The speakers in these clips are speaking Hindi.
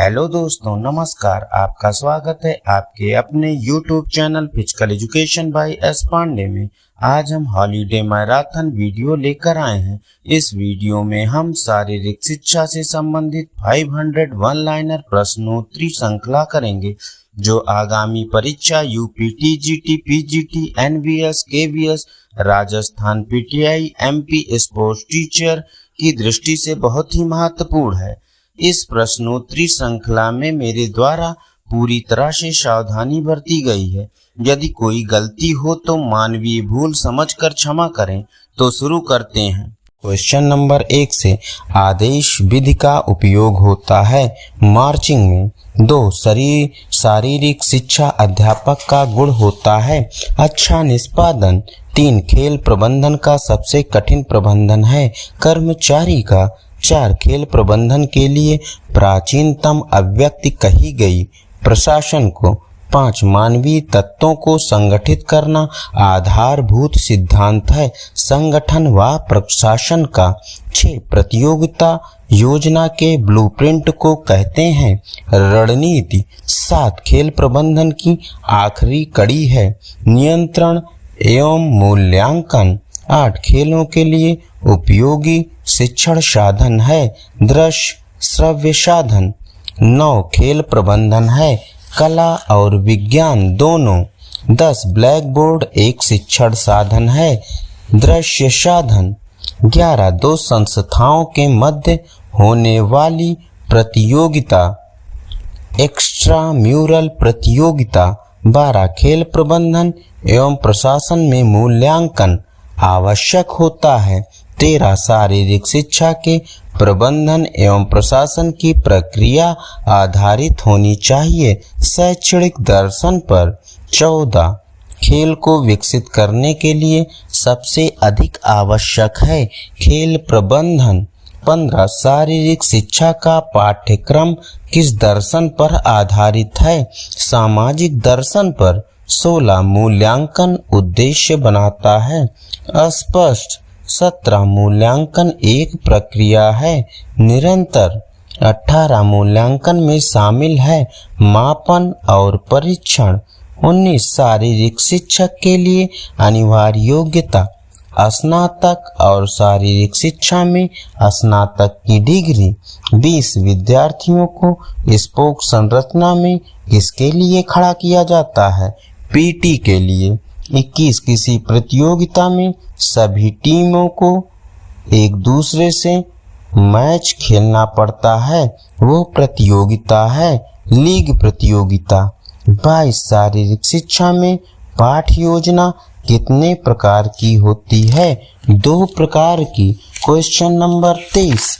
हेलो दोस्तों, नमस्कार। आपका स्वागत है आपके अपने YouTube channel physical education by S Pandey में। आज हम हॉलीडे मैराथन वीडियो लेकर आए हैं। इस वीडियो में हम शारीरिक शिक्षा से संबंधित 500 वन लाइनर प्रश्नोत्तरी श्रृंखला करेंगे, जो आगामी परीक्षा UP TGT, PGT, NVS, KVS, Rajasthan PTI, MP sports teacher की दृष्टि से बहुत ही महत्वपूर्ण है। इस प्रश्नोत्तरी श्रृंखला में मेरे द्वारा पूरी तरह से सावधानी बरती गई है। यदि कोई गलती हो तो मानवीय भूल समझकर क्षमा करें। तो शुरू करते हैं। क्वेश्चन नंबर 1 से आदेश विधि का उपयोग होता है मार्चिंग में। 2 शारीरिक शिक्षा अध्यापक का गुण होता है अच्छा निष्पादन। 3 खेल प्रबंधन का सबसे कठिन प्रबंधन है कर्मचारी का। 4 खेल प्रबंधन के लिए प्राचीनतम अभिव्यक्ति कही गई प्रशासन को। 5 मानवीय तत्वों को संगठित करना आधारभूत सिद्धांत है संगठन व प्रशासन का। 6 प्रतियोगिता योजना के ब्लूप्रिंट को कहते हैं रणनीति। 7 खेल प्रबंधन की आखिरी कड़ी है नियंत्रण एवं मूल्यांकन। 8 खेलों के लिए उपयोगी शिक्षण साधन है दृश्य श्रव्य साधन। 9 खेल प्रबंधन है कला और विज्ञान दोनों। 10 ब्लैक बोर्ड एक शिक्षण साधन है दृश्य साधन। 11 2 संस्थाओं के मध्य होने वाली प्रतियोगिता एक्स्ट्रा म्यूरल प्रतियोगिता। 12 खेल प्रबंधन एवं प्रशासन में मूल्यांकन आवश्यक होता है। 13 शारीरिक शिक्षा के प्रबंधन एवं प्रशासन की प्रक्रिया आधारित होनी चाहिए शैक्षणिक दर्शन पर। 14 खेल को विकसित करने के लिए सबसे अधिक आवश्यक है खेल प्रबंधन। 15 शारीरिक शिक्षा का पाठ्यक्रम किस दर्शन पर आधारित है सामाजिक दर्शन पर। 16 मूल्यांकन उद्देश्य बनाता है अस्पष्ट। 17 मूल्यांकन एक प्रक्रिया है निरंतर। 18 मूल्यांकन में शामिल है मापन और परीक्षण। 19 शारीरिक शिक्षक के लिए अनिवार्य योग्यता स्नातक और शारीरिक शिक्षा में स्नातक की डिग्री। 20 विद्यार्थियों को स्पोक संरचना में किसके लिए खड़ा किया जाता है पीटी के लिए। 21 किसी प्रतियोगिता में सभी टीमों को एक दूसरे से मैच खेलना पड़ता है वो प्रतियोगिता है लीग प्रतियोगिता। 22 शारीरिक शिक्षा में पाठ योजना कितने प्रकार की होती है 2 प्रकार की। क्वेश्चन नंबर 23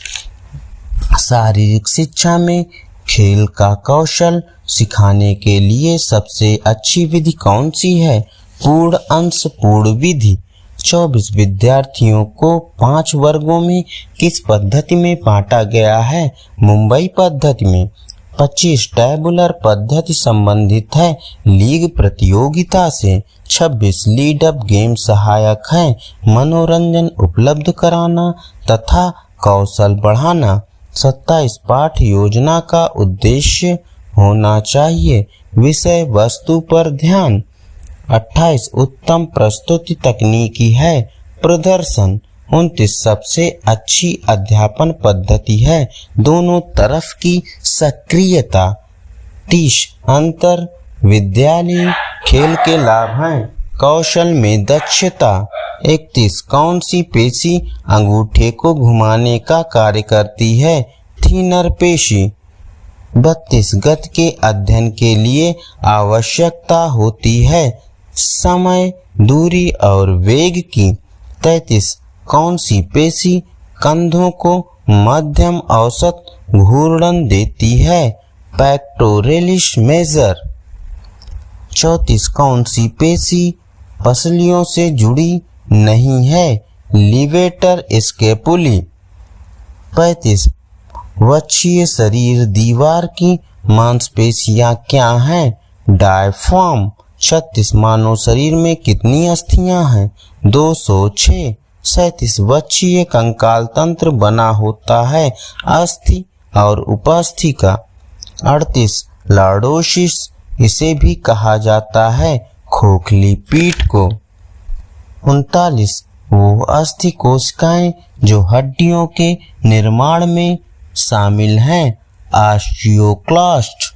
शारीरिक शिक्षा में खेल का कौशल सिखाने के लिए सबसे अच्छी विधि कौन सी है पूर्ण अंश पूर्ण विधि। 24 विद्यार्थियों को 5 वर्गों में किस पद्धति में बांटा गया है मुंबई पद्धति में। 25 टैबुलर पद्धति संबंधित है लीग प्रतियोगिता से। 26 लीड अप गेम सहायक है मनोरंजन उपलब्ध कराना तथा कौशल बढ़ाना। 27 पाठ योजना का उद्देश्य होना चाहिए विषय वस्तु पर ध्यान। 28 उत्तम प्रस्तुति तकनीकी है प्रदर्शन। 29 सबसे अच्छी अध्यापन पद्धति है दोनों तरफ की सक्रियता। 30 अंतर विद्यालय खेल के लाभ हैं कौशल में दक्षता। 31 कौन सी पेशी अंगूठे को घुमाने का कार्य करती है थीनर पेशी। 32 गति के अध्ययन के लिए आवश्यकता होती है समय दूरी और वेग की। 33 कौन सी पेशी कंधों को मध्यम औसत घूर्णन देती है पेक्टोरलिस मेजर। 34 कौन सी पेशी पसलियों से जुड़ी नहीं है लिवेटर स्केपुली। 35 वक्षीय शरीर दीवार की मांसपेशियां क्या हैं डायफ्राम। 36 मानव शरीर में कितनी अस्थियां हैं 206। 37 वक्षीय कंकाल तंत्र बना होता है अस्थि और उपास्थि का। 38 लॉर्डोसिस, इसे भी कहा जाता है खोखली पीठ को। 39 वो अस्थि कोशिकाएं जो हड्डियों के निर्माण में शामिल हैं, ऑस्टियोक्लास्ट।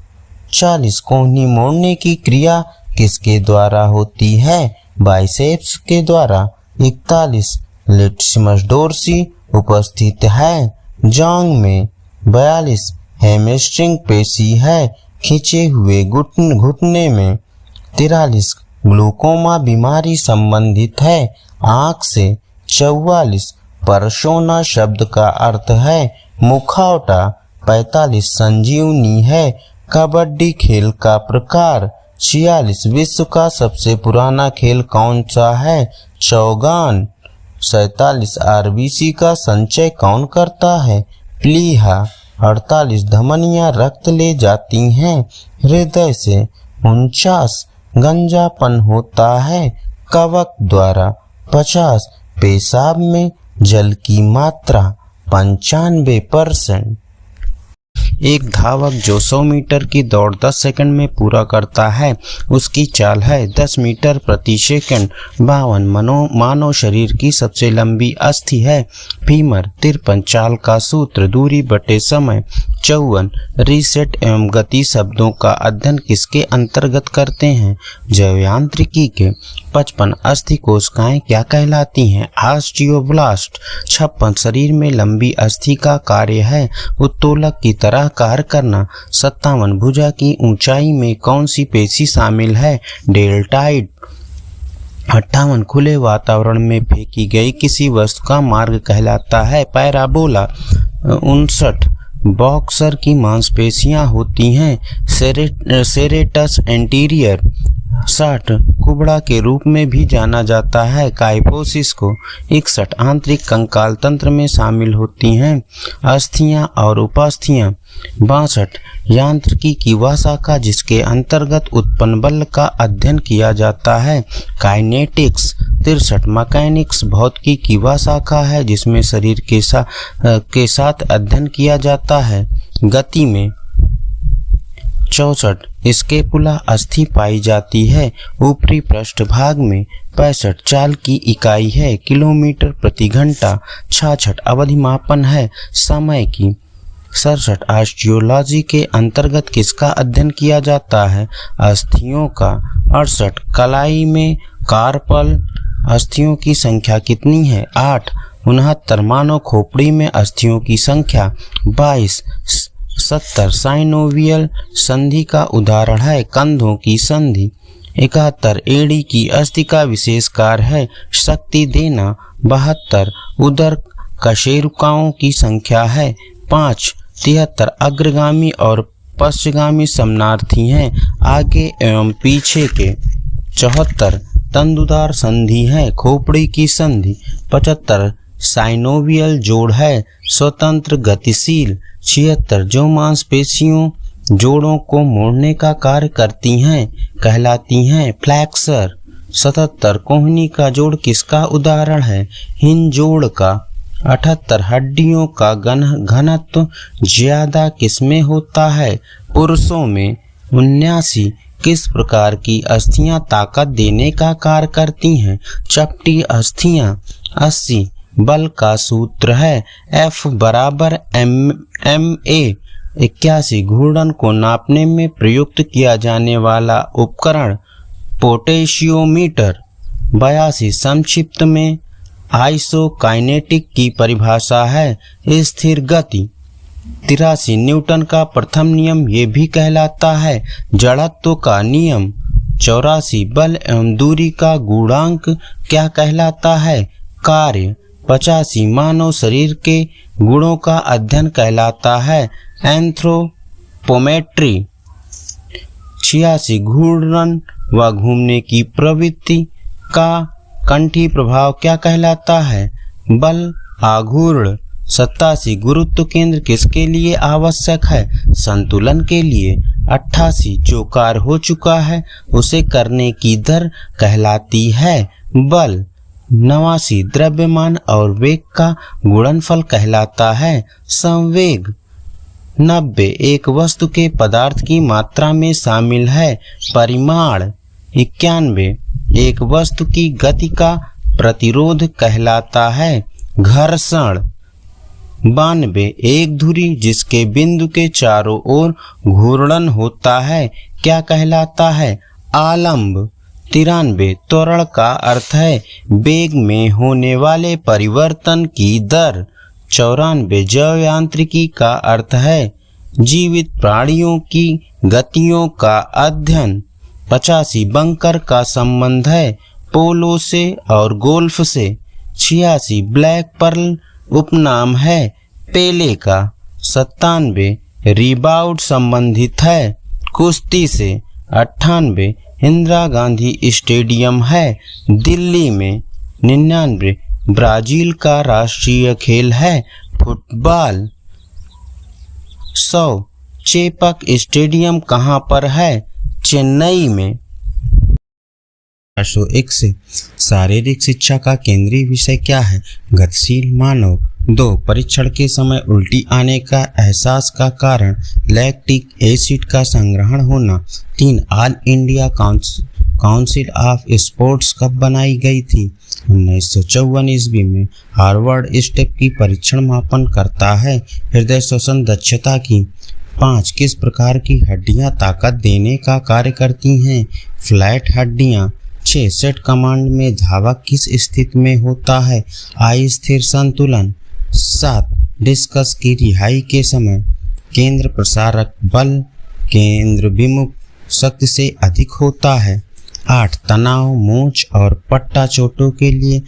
40 कोहनी मोड़ने की क्रिया किसके द्वारा होती है, बाइसेप्स के द्वारा। 41 लेटिसिमस डोर्सी उपस्थित है जांघ में। 42 हैमस्ट्रिंग पेशी है खींचे हुए घुटने में। 43 ग्लूकोमा बीमारी संबंधित है आंख से। 44 परसोना शब्द का अर्थ है मुखौटा। 45 संजीवनी है कबड्डी खेल का प्रकार। 46 विश्व का सबसे पुराना खेल कौन सा है, चौगान। 47 आरबीसी का संचय कौन करता है, प्लीहा। 48 धमनियां रक्त ले जाती हैं हृदय से। 49 गंजापन होता है कवक द्वारा। 50 पेशाब में जल की मात्रा 95%। एक धावक जो 100 मीटर की दौड़ 10 सेकंड में पूरा करता है, उसकी चाल है 10 मीटर प्रति सेकंड। 52 मानव शरीर की सबसे लंबी अस्थि है फीमर। 53 चाल का सूत्र दूरी बटे समय। 54 रीसेट एवं गति शब्दों का अध्ययन किसके अंतर्गत करते हैं, जैव यांत्रिकी के। 55 अस्थि कोशिकाएं क्या कहलाती हैं, ऑस्टियोब्लास्ट। 56 शरीर में लंबी अस्थि का कार्य है उत्तोलक की तरह कार्य करना। 57 भुजा की ऊंचाई में कौन सी पेशी शामिल है, डेल्टाइड। 58 खुले वातावरण में फेंकी गई किसी वस्तु का मार्ग कहलाता है पैराबोला। 59 बॉक्सर की मांसपेशियां होती हैं सेरेटस एंटीरियर। 60 कुबड़ा के रूप में भी जाना जाता है काइफोसिस को। 61 आंतरिक कंकाल तंत्र में शामिल होती हैं अस्थियां और उपास्थियां। 62 यांत्रिकी की वह शाखा जिसके अंतर्गत उत्पन्न बल का अध्ययन किया जाता है काइनेटिक्स। 63 मैकेनिक्स भौतिकी की वह शाखा है जिसमें शरीर के साथ अध्ययन किया जाता है गति में। 64 स्केपुला अस्थि पाई जाती है ऊपरी पृष्ठभाग में। 65 चाल की इकाई है किलोमीटर प्रति घंटा। 66 अवधि मापन है समय की। 67 ऑस्टियोलॉजी के अंतर्गत किसका अध्ययन किया जाता है, अस्थियों का। 68 कलाई में कार्पल अस्थियों की संख्या कितनी है, 8। 69 मानव खोपड़ी में अस्थियों की संख्या 22। 70 साइनोवियल संधि का उदाहरण है कंधों की संधि। 71 एड़ी की अस्थि का विशेष कार्य है शक्ति देना। 72 उदर कशेरुकाओं की संख्या है 5। 73 अग्रगामी और पश्चगामी समानार्थी हैं आगे एवं पीछे के। 74 तंदुदार संधि है खोपड़ी की संधि। 75 साइनोवियल जोड़ है स्वतंत्र गतिशील। 76 जो मांसपेशियों जोड़ों को मोड़ने का कार्य करती हैं कहलाती हैं फ्लैक्सर। 77 कोहनी का जोड़ किसका उदाहरण है, हिंज जोड़ का। 78 हड्डियों का घनत्व ज्यादा किसमें होता है, पुरुषों में। 79 किस प्रकार की अस्थियां ताकत देने का कार्य करती हैं, चपटी अस्थियां। 80 बल का सूत्र है F बराबर ma। 81 घूर्णन को नापने में प्रयुक्त किया जाने वाला उपकरण पोटेशियोमीटर। 82 संक्षिप्त में आइसोकाइनेटिक की परिभाषा है स्थिर गति। 83 न्यूटन का प्रथम नियम ये भी कहलाता है जड़त्व का नियम। 84 बल एवं दूरी का गुणांक क्या कहलाता है, कार्य। 85 मानव शरीर के गुणों का अध्ययन कहलाता है एंथ्रोपोमेट्री। 86 घूर्णन व घूमने की प्रवृत्ति का कंठी प्रभाव क्या कहलाता है, बल आघूर्ण। 87 गुरुत्व केंद्र किसके लिए आवश्यक है, संतुलन के लिए। 88 जो कार्य हो चुका है उसे करने की दर कहलाती है बल। 89 द्रव्यमान और वेग का गुणनफल कहलाता है संवेग। 90 एक वस्तु के पदार्थ की मात्रा में शामिल है। परिमाण 91 एक वस्तु की गति का प्रतिरोध कहलाता है। घर्षण 92 एक धुरी जिसके बिंदु के चारों ओर घूर्णन होता है क्या कहलाता है? आलंब। 93 त्वरण का अर्थ है वेग में होने वाले परिवर्तन की दर। 94 जैव यांत्रिकी का अर्थ है जीवित प्राणियों की गतियों का अध्ययन। 85 बंकर का संबंध है पोलो से और गोल्फ से। 86 ब्लैक पर्ल उपनाम है पेले का। 97 रिबाउंड संबंधित है कुश्ती से। 98 इंदिरा गांधी स्टेडियम है दिल्ली में। 99 ब्राजील का राष्ट्रीय खेल है फुटबॉल। 100 चेपक स्टेडियम कहाँ पर है? चेन्नई में। 101 से शारीरिक शिक्षा का केंद्रीय विषय क्या है? गतिशील मानव। 2 परीक्षण के समय उल्टी आने का एहसास का कारण लैक्टिक एसिड का संग्रहण होना। 3 all India council of sports कब बनाई गई थी? 1954 ईस्वी में। हार्वर्ड स्टेप की परीक्षण मापन करता है हृदय श्वसन दक्षता की। 5 किस प्रकार की हड्डियां ताकत देने का कार्य करती हैं? फ्लैट हड्डियां। 6 सेट कमांड में धावक किस स्थिति में होता है? अस्थिर संतुलन। 7 डिस्कस की रिहाई के समय केंद्र प्रसारक बल केंद्र विमुख शक्ति से अधिक होता है। 8 तनाव मोच और पट्टा चोटों के लिए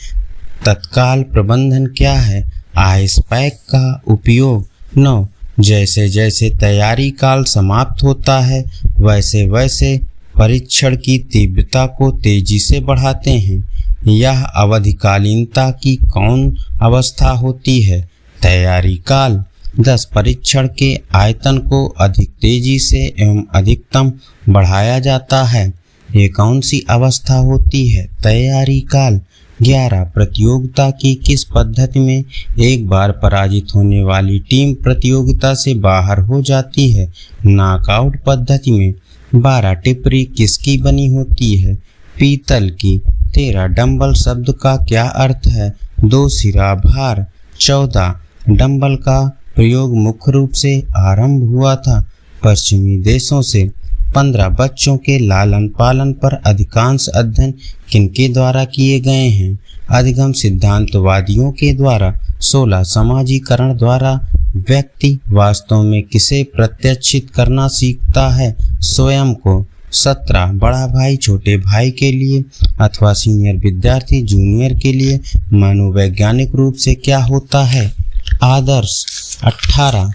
तत्काल प्रबंधन क्या है? आइस पैक का उपयोग। 9 जैसे जैसे तैयारी काल समाप्त होता है वैसे वैसे परीक्षण की तीव्रता को तेजी से बढ़ाते हैं। यह अवधिकालीनता की कौन अवस्था होती है? तैयारी काल। 10 परीक्षण के आयतन को अधिक तेजी से एवं अधिकतम बढ़ाया जाता है। ये कौन सी अवस्था होती है? तैयारी काल। 11 प्रतियोगिता की किस पद्धति में एक बार पराजित होने वाली टीम प्रतियोगिता से बाहर हो जाती है? नॉकआउट पद्धति में। 12 टिप्पणी किसकी बनी होती है? पीतल की। 13 डंबल शब्द का क्या अर्थ है? 2 सिरा भार। 14 डंबल का प्रयोग मुख्य रूप से आरंभ हुआ था पश्चिमी देशों से। 15 बच्चों के लालन पालन पर अधिकांश अध्ययन किनके द्वारा किए गए हैं? अधिगम सिद्धांतवादियों के द्वारा। 16 समाजीकरण द्वारा व्यक्ति वास्तव में किसे प्रत्यक्षित करना सीखता है? स्वयं को। 17 बड़ा भाई छोटे भाई के लिए अथवा सीनियर विद्यार्थी जूनियर के लिए मनोवैज्ञानिक रूप से क्या होता है? आदर्श। 18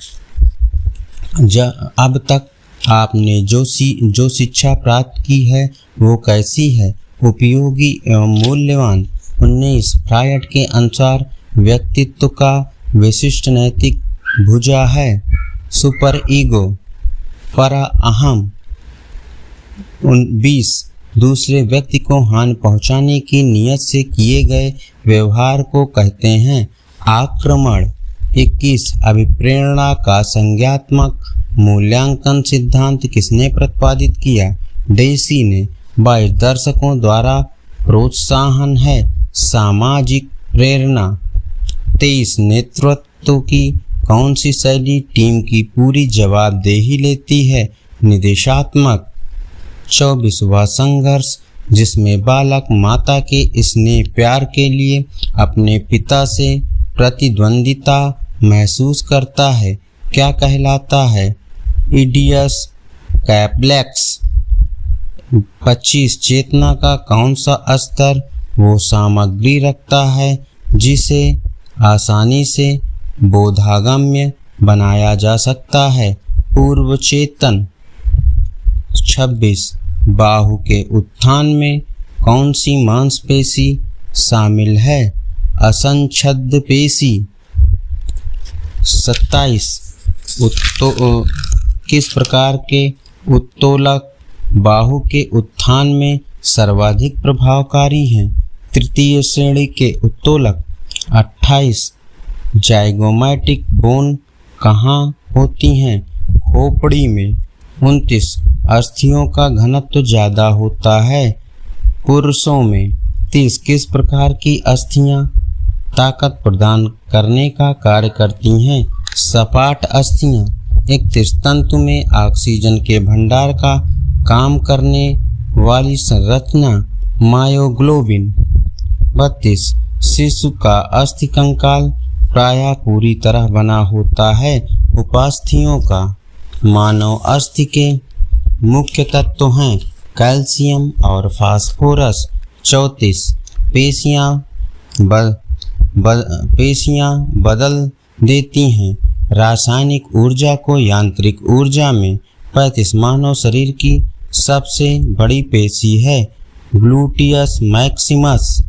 अब तक आपने जो शिक्षा प्राप्त की है वो कैसी है? उपयोगी एवं मूल्यवान। 19 फ्रायड के अनुसार व्यक्तित्व का विशिष्ट नैतिक भुजा है सुपर ईगो, परा अहम। 20 दूसरे व्यक्ति को हानि पहुंचाने की नियत से किए गए व्यवहार को कहते हैं आक्रमण। 21 अभिप्रेरणा का संज्ञात्मक मूल्यांकन सिद्धांत किसने प्रतिपादित किया? डेसी ने। 22 दर्शकों द्वारा प्रोत्साहन है सामाजिक प्रेरणा। 23 नेतृत्व की कौन सी शैली टीम की पूरी जवाबदेही लेती है? निदेशात्मक। 24 वह संघर्ष जिसमें बालक माता के स्नेह प्यार के लिए अपने पिता से प्रतिद्वंदिता महसूस करता है क्या कहलाता है? इडियस कैप्लेक्स। 25 चेतना का कौन सा स्तर वो सामग्री रखता है जिसे आसानी से बोधागम्य बनाया जा सकता है? पूर्व चेतन। 26 बाहु के उत्थान में कौन सी मांसपेशी शामिल है? असंच्छद्ध पेशी। 27 किस प्रकार के उत्तोलक बाहु के उत्थान में सर्वाधिक प्रभावकारी हैं? तृतीय श्रेणी के उत्तोलक। 28 जाइगोमैटिक बोन कहाँ होती हैं। खोपड़ी में 29 अस्थियों का घनत्व ज़्यादा होता है। पुरुषों में 30 किस प्रकार की अस्थियां ताकत प्रदान करने का कार्य करती हैं? सपाट अस्थियां। 31 तंतु में ऑक्सीजन के भंडार का काम करने वाली संरचना मायोग्लोबिन। 32 शिशु का अस्थि कंकाल प्रायः पूरी तरह बना होता है। उपास्थि का। मानव अस्थि के मुख्य तत्व हैं कैल्शियम और फास्फोरस। 34 पेशियां बदल देती हैं रासायनिक ऊर्जा को यांत्रिक ऊर्जा में। 35 मानव शरीर की सबसे बड़ी पेशी है ग्लूटियस मैक्सिमस।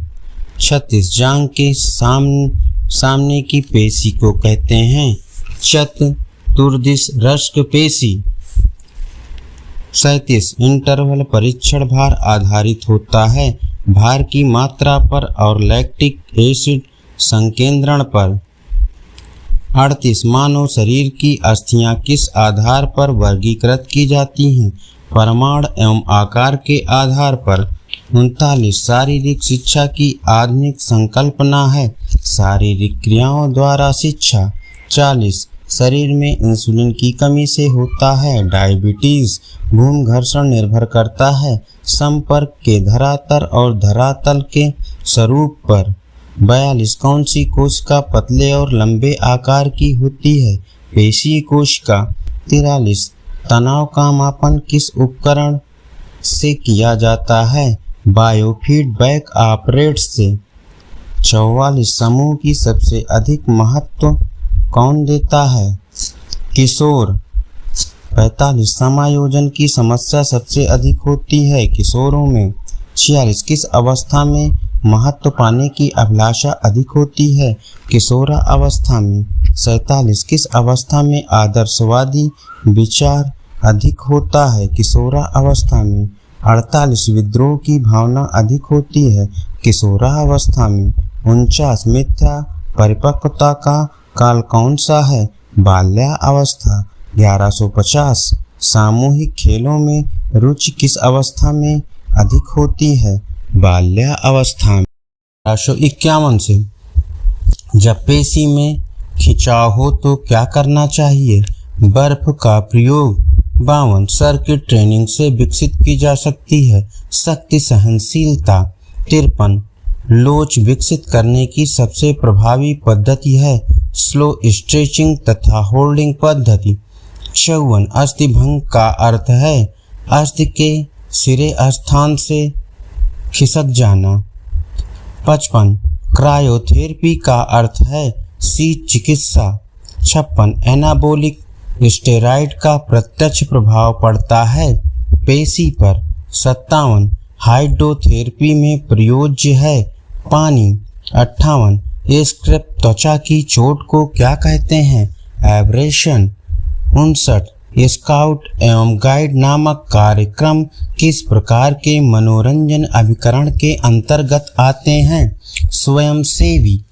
36 जांघ के सामने की पेशी को कहते हैं चतुर्दिश रश्क पेशी। 37 इंटरवल परीक्षण भार आधारित होता है, भार की मात्रा पर और लैक्टिक एसिड संकेंद्रण पर। 38 मानव शरीर की अस्थियां किस आधार पर वर्गीकृत की जाती हैं? परिमाण एवं आकार के आधार पर। 39 शारीरिक शिक्षा की आधुनिक संकल्पना है शारीरिक क्रियाओं द्वारा शिक्षा। 40 शरीर में इंसुलिन की कमी से होता है डायबिटीज। भूमि घर्षण निर्भर करता है संपर्क के धरातल और धरातल के स्वरूप पर। 42 कौन सी कोशिका पतले और लंबे आकार की होती है? पेशी कोशिका। 43 तनाव का मापन किस उपकरण से किया जाता है? बायोफीडबैक ऑपरेटर से। 44 समूह की सबसे अधिक महत्व कौन देता है? किशोर। 45 समायोजन की समस्या सबसे अधिक होती है किशोरों में। 46 किस अवस्था में महत्व पाने की अभिलाषा अधिक होती है? किशोरा अवस्था में। 47 किस अवस्था में आदर्शवादी विचार अधिक होता है? किशोरा अवस्था में। 48 विद्रोह की भावना अधिक होती है किशोरा अवस्था में। 49 मिथ्या परिपक्वता का काल कौन सा है? बाल्यावस्था। 1150 सामूहिक खेलों में रुचि किस अवस्था में अधिक होती है? बाल्यावस्था में। 1151 से जब पेशी में खिंचाव हो तो क्या करना चाहिए? बर्फ का प्रयोग। 52 सर्किट ट्रेनिंग से विकसित की जा सकती है शक्ति सहनशीलता। 53 लोच विकसित करने की सबसे प्रभावी पद्धति है स्लो स्ट्रेचिंग तथा होल्डिंग पद्धति। 54 अस्थि भंग का अर्थ है अस्थि के सिरे स्थान से खिसक जाना। 55 क्रायोथेरेपी का अर्थ है शीत चिकित्सा। 56 एनाबोलिक स्टेरॉइड का प्रत्यक्ष प्रभाव पड़ता है पेशी पर। 57 हाइड्रोथेरेपी में प्रयोज्य है पानी। 58 स्क्रैप त्वचा की चोट को क्या कहते हैं? एब्रेशन। 59 स्काउट एवं गाइड नामक कार्यक्रम किस प्रकार के मनोरंजन अभिकरण के अंतर्गत आते हैं? स्वयंसेवी।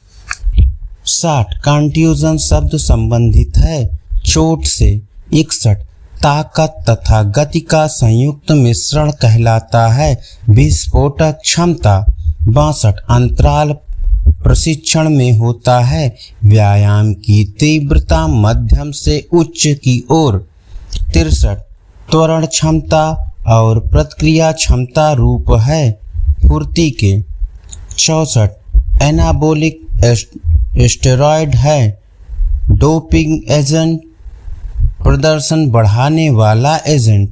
60 कंट्यूजन शब्द संबंधित है चोट से। 61 ताकत तथा गति का संयुक्त मिश्रण कहलाता है विस्फोटक क्षमता। 62 अंतराल प्रशिक्षण में होता है व्यायाम की तीव्रता मध्यम से उच्च की ओर। 63 त्वरण क्षमता और प्रतिक्रिया क्षमता रूप है फुर्ती के। 64 एनाबोलिक स्टेरॉइड है डोपिंग एजेंट प्रदर्शन बढ़ाने वाला एजेंट।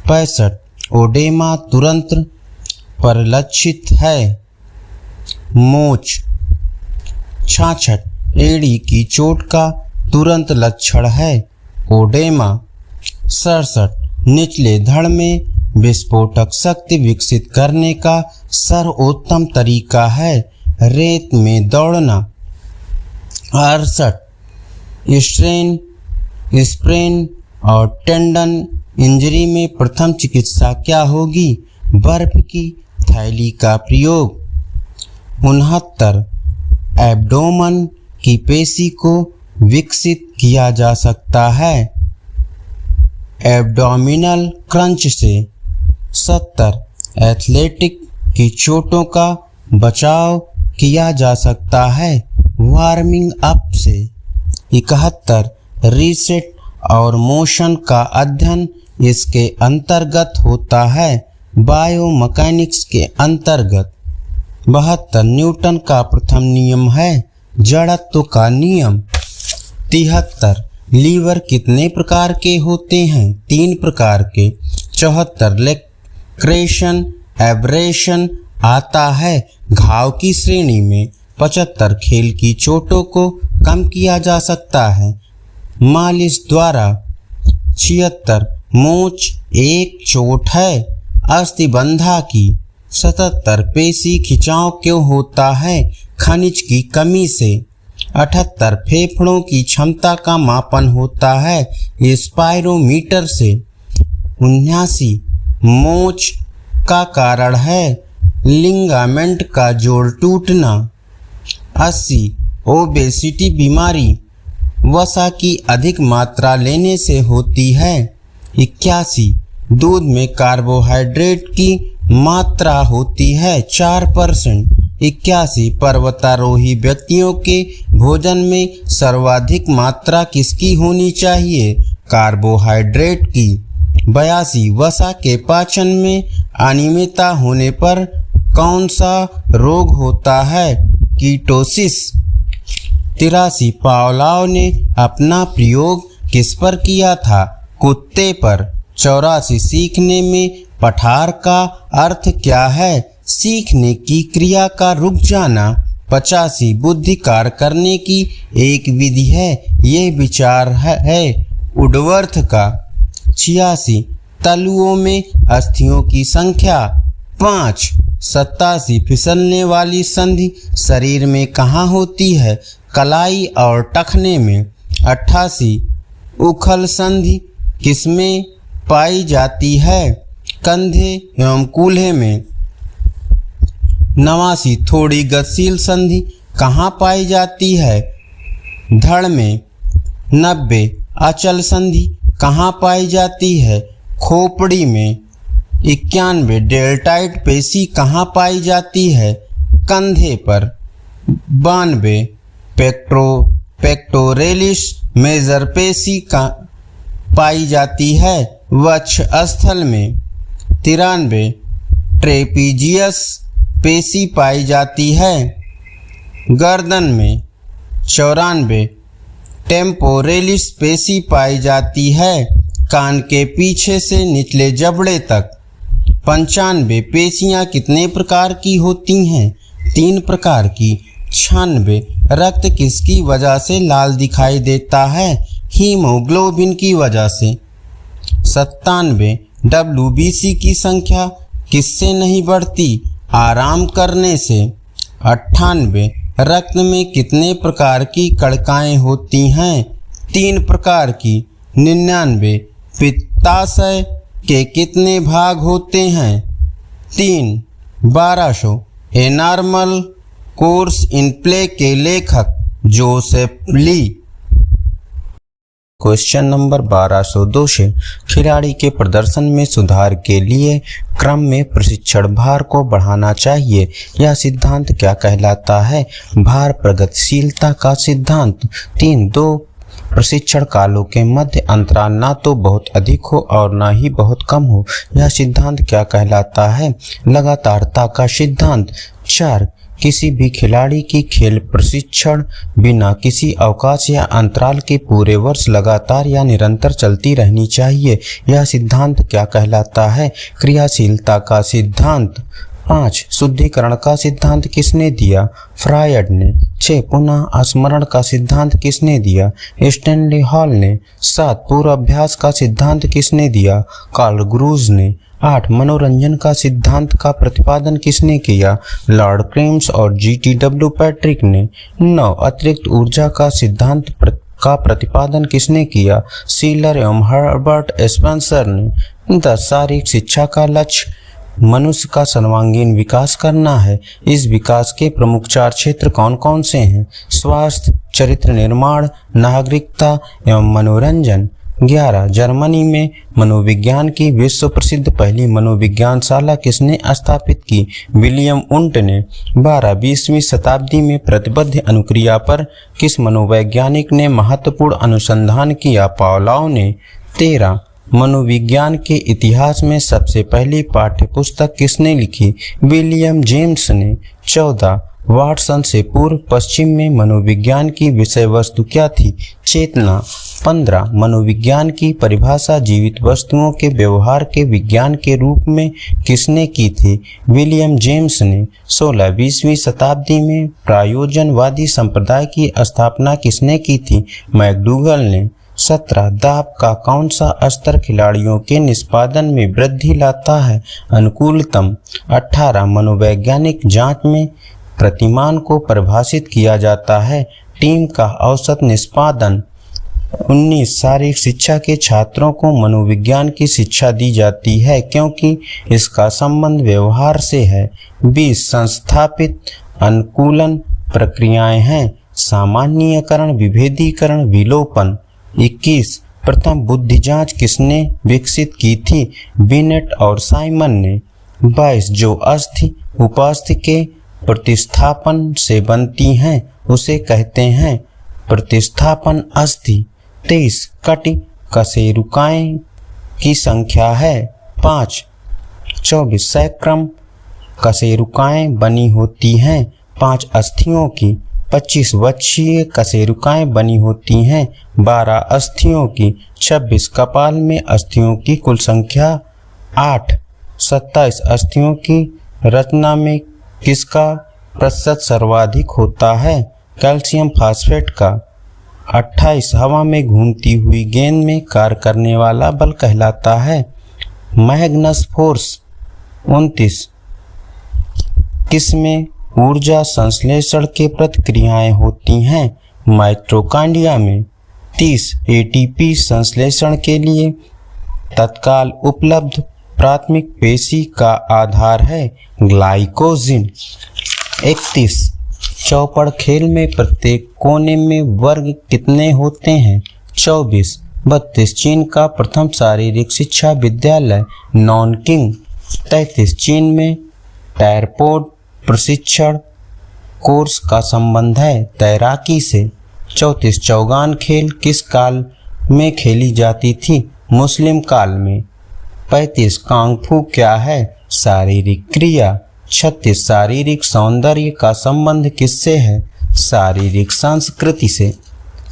65 ओडेमा तुरंत परिलक्षित है मोच। 66 एड़ी की चोट का तुरंत लक्षण है ओडेमा। 67 निचले धड़ में विस्फोटक शक्ति विकसित करने का सर्वोत्तम तरीका है रेत में दौड़ना। 68 स्प्रेन और टेंडन इंजरी में प्रथम चिकित्सा क्या होगी? बर्फ की थैली का प्रयोग। 69 एब्डोमन की पेशी को विकसित किया जा सकता है। एब्डोमिनल क्रंच से 70 एथलेटिक की चोटों का बचाव किया जा सकता है। वार्मिंग अप से 71 रीसेट और मोशन का अध्ययन इसके अंतर्गत होता है। बायोमैकेनिक्स के अंतर्गत 72 न्यूटन का प्रथम नियम है, जड़त्व का नियम। 73 लीवर कितने प्रकार के होते हैं? 3 प्रकार के। 74 लेक्रेशन एब्रेशन आता है घाव की श्रेणी में। 75 खेल की चोटों को कम किया जा सकता है मालिश द्वारा। 76 मोच एक चोट है अस्थिबंधा की। 77 पेशी खिंचाव क्यों होता है? खनिज की कमी से। 78 फेफड़ों की क्षमता का मापन होता है स्पायरोमीटर से। 79 मोच का कारण है लिगामेंट का जोड़ टूटना। 80 ओबेसिटी बीमारी वसा की अधिक मात्रा लेने से होती है। 81 दूध में कार्बोहाइड्रेट की मात्रा होती है 4%। 81 पर्वतारोही व्यक्तियों के भोजन में सर्वाधिक मात्रा किसकी होनी चाहिए? कार्बोहाइड्रेट की। 82 वसा के पाचन में अनियमितता होने पर कौन सा रोग होता है? कीटोसिस। 83 पावलोव ने अपना प्रयोग किस पर किया था? कुत्ते पर। 84 सीखने में पठार का अर्थ क्या है? सीखने की क्रिया का रुक जाना। 85 बुद्धि कार्य करने की एक विधि है, ये विचार है वुडवर्थ का। 86 तलुओं में अस्थियों की संख्या 5। 87 फिसलने वाली संधि शरीर में कहाँ होती है? कलाई और टखने में। 88 उखल संधि किसमें पाई जाती है? कंधे एवं कूल्हे में। 89 थोड़ी गतिशील संधि कहाँ पाई जाती है? धड़ में। 90 अचल संधि कहाँ पाई जाती है? खोपड़ी में। 91 डेल्टाइड पेशी कहाँ पाई जाती है? कंधे पर। 92 पेक्टोरेलिस मेजर पेशी का पाई जाती है वक्ष स्थल में। 93 ट्रेपीजियस पेशी पाई जाती है गर्दन में। 94 टेम्पोरेलिस पेशी पाई जाती है कान के पीछे से निचले जबड़े तक। 95 पेशियां कितने प्रकार की होती हैं? 3 प्रकार की। 96 रक्त किसकी वजह से लाल दिखाई देता है? हीमोग्लोबिन की वजह से। 97 WBC की संख्या किससे नहीं बढ़ती? आराम करने से। 98 रक्त में कितने प्रकार की कणिकाएं होती हैं? 3 प्रकार की। 99 पित्ताशय के कितने भाग होते हैं? 3। 1200 a normal course in play के लेखक जोसेफ ली। क्वेश्चन नंबर 1202 से खिलाड़ी के प्रदर्शन में सुधार के लिए क्रम में प्रशिक्षण भार को बढ़ाना चाहिए। यह सिद्धांत क्या कहलाता है? भार प्रगतिशीलता का सिद्धांत। 2 प्रशिक्षण कालों के मध्य अंतराल ना तो बहुत अधिक हो और ना ही बहुत कम हो। यह सिद्धांत क्या कहलाता है? लगातारता का सिद्धांत। 4 किसी भी खिलाड़ी की खेल प्रशिक्षण बिना किसी अवकाश या अंतराल के पूरे वर्ष लगातार या निरंतर चलती रहनी चाहिए। यह सिद्धांत क्या कहलाता है? क्रियाशीलता का सिद्धांत। 5 शुद्धिकरण का सिद्धांत किसने दिया? फ्रायड ने। 6 पुनः स्मरण का सिद्धांत किसने दिया? स्टैनली हॉल ने। 7 पूर्वाभ्यास का सिद्धांत किसने दिया? कार्ल ग्रूज ने। 8 मनोरंजन का सिद्धांत का प्रतिपादन किसने किया? लॉर्ड क्रेम्स और GTW पैट्रिक ने। 9 अतिरिक्त ऊर्जा का सिद्धांत का प्रतिपादन किसने किया? सीलर एवं हर्बर्ट स्पेंसर ने। 10 शारीरिक शिक्षा का लक्ष्य मनुष्य का सर्वांगीण विकास करना है। इस विकास के प्रमुख 4 क्षेत्र कौन कौन से हैं? स्वास्थ्य, चरित्र निर्माण, नागरिकता एवं मनोरंजन। 11. जर्मनी में मनोविज्ञान की विश्व प्रसिद्ध पहली मनोविज्ञानशाला किसने स्थापित की? विलियम वुंट ने। 12. 20वीं शताब्दी में प्रतिबद्ध अनुक्रिया पर किस मनोवैज्ञानिक ने महत्वपूर्ण अनुसंधान किया? पावलोव ने। 13. मनोविज्ञान के इतिहास में सबसे पहली पाठ्यपुस्तक किसने लिखी? विलियम जेम्स ने। 14. वाटसन से पूर्व पश्चिम में मनोविज्ञान की विषय वस्तु क्या थी? चेतना। 15. मनोविज्ञान की परिभाषा जीवित वस्तुओं के व्यवहार के विज्ञान के रूप में किसने की थी? विलियम जेम्स ने। 16. 20वीं शताब्दी में प्रयोजनवादी संप्रदाय की स्थापना किसने की थी? मैकडूगल ने। 17. दाब का कौन सा स्तर खिलाड़ियों के निष्पादन में वृद्धि लाता है? अनुकूलतम। 18. मनोवैज्ञानिक जांच में प्रतिमान को परिभाषित किया जाता है। टीम का औसत निष्पादन। 19. शारीरिक शिक्षा के छात्रों को मनोविज्ञान की शिक्षा दी जाती है क्योंकि इसका संबंध व्यवहार से है। 20. संस्थापित अनुकूलन प्रक्रियाएं हैं। सामान्यीकरण, विभेदीकरण, विलोपन। 21. प्रथम बुद्धि जांच किसने विकसित की थी? बिनेट और साइमन ने। 22. जो अस्थि उपास्थि के प्रतिस्थापन से बनती हैं उसे कहते हैं प्रतिस्थापन अस्थि। 23. कटी कशेरुकाएं की संख्या है 5। 24. सैक्रम कशेरुकाएं बनी होती हैं 5 अस्थियों की। 25. वक्षीय कशेरुकाएं बनी होती हैं 12 अस्थियों की। 26. कपाल में अस्थियों की कुल संख्या 8। 27. अस्थियों की रचना में किसका प्रतिशत सर्वाधिक होता है? कैल्शियम फास्फेट का। 28. हवा में घूमती हुई गेंद में कार्य करने वाला बल कहलाता है मैग्नस फोर्स। 29. किसमें ऊर्जा संश्लेषण के प्रतिक्रियाएं होती हैं? माइटोकॉन्ड्रिया में। 30. एटीपी संश्लेषण के लिए तत्काल उपलब्ध प्राथमिक पेशी का आधार है ग्लाइकोजिन। 31. चौपड़ खेल में प्रत्येक कोने में वर्ग कितने होते हैं? 24. 32. चीन का प्रथम शारीरिक शिक्षा विद्यालय नॉनकिंग। 33. चीन में टैरपोड प्रशिक्षण कोर्स का संबंध है तैराकी से। 34. चौगान खेल किस काल में खेली जाती थी? मुस्लिम काल में। 35. कांगफू क्या है? शारीरिक क्रिया। 36. शारीरिक सौंदर्य का संबंध किससे है? शारीरिक संस्कृति से।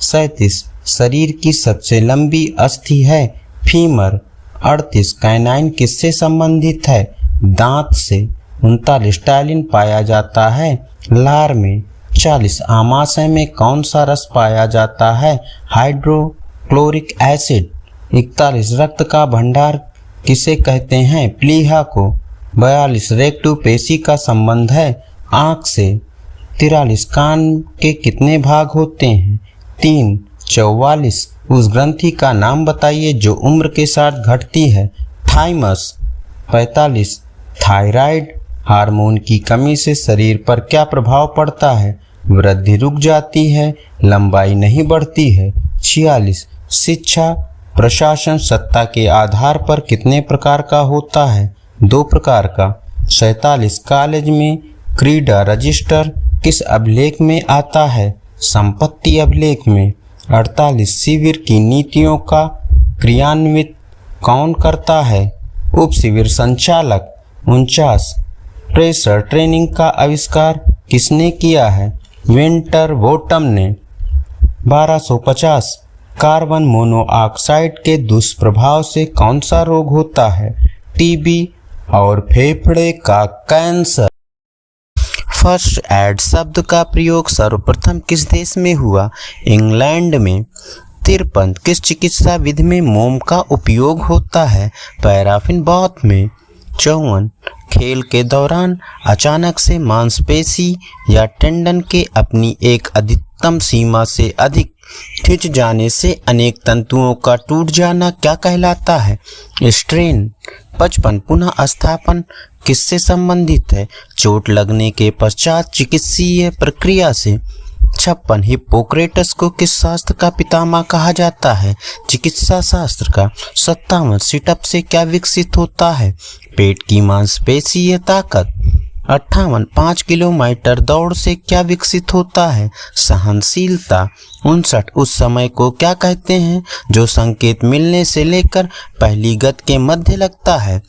37. शरीर की सबसे लंबी अस्थि है फीमर। 38. कैनाइन किससे संबंधित है? दांत से। 39. टैलिन पाया जाता है लार में। 40. आमाशय में कौन सा रस पाया जाता है? Hydrochloric acid. 41. रक्त का भंडार किसे कहते हैं? प्लीहा को। 42. रेक्टू पेशी का संबंध है आँख से। 43. कान के कितने भाग होते हैं? 3। 44. उस ग्रंथि का नाम बताइए जो उम्र के साथ घटती है। थाइमस। 45. थायराइड हार्मोन की कमी से शरीर पर क्या प्रभाव पड़ता है? वृद्धि रुक जाती है, लंबाई नहीं बढ़ती है। 46. शिक्षा प्रशासन सत्ता के आधार पर कितने प्रकार का होता है? 2 प्रकार का। 47. कॉलेज में क्रीडा रजिस्टर किस अभिलेख में आता है? संपत्ति अभिलेख में। 48. शिविर की नीतियों का क्रियान्वित कौन करता है? उप शिविर संचालक। 49. प्रेशर ट्रेनिंग का आविष्कार किसने किया है? विंटर बोटम ने। 1250. कार्बन मोनोऑक्साइड के दुष्प्रभाव से कौन सा रोग होता है? टीबी और फेफड़े का कैंसर। फर्स्ट एड शब्द का प्रयोग सर्वप्रथम किस देश में हुआ? इंग्लैंड में। 53. किस चिकित्सा विधि में मोम का उपयोग होता है? पैराफिन बाथ में। 54. खेल के दौरान अचानक से मांसपेशी या टेंडन के अपनी एक अधिकतम सीमा से अधिक खिंच जाने से अनेक तंतुओं का टूट जाना क्या कहलाता है? स्ट्रेन। 55 पुनः स्थापन किससे संबंधित है? चोट लगने के पश्चात चिकित्सीय प्रक्रिया से। 56 हिप्पोक्रेटस को किस शास्त्र का पितामह कहा जाता है? चिकित्सा शास्त्र का। 57 सिटअप से क्या विकसित होता है? पेट की मांसपेशीय ताकत। 58 5 किलोमीटर दौड़ से क्या विकसित होता है? सहनशीलता। 59 उस समय को क्या कहते हैं जो संकेत मिलने से लेकर पहली गति के मध्य लगता है?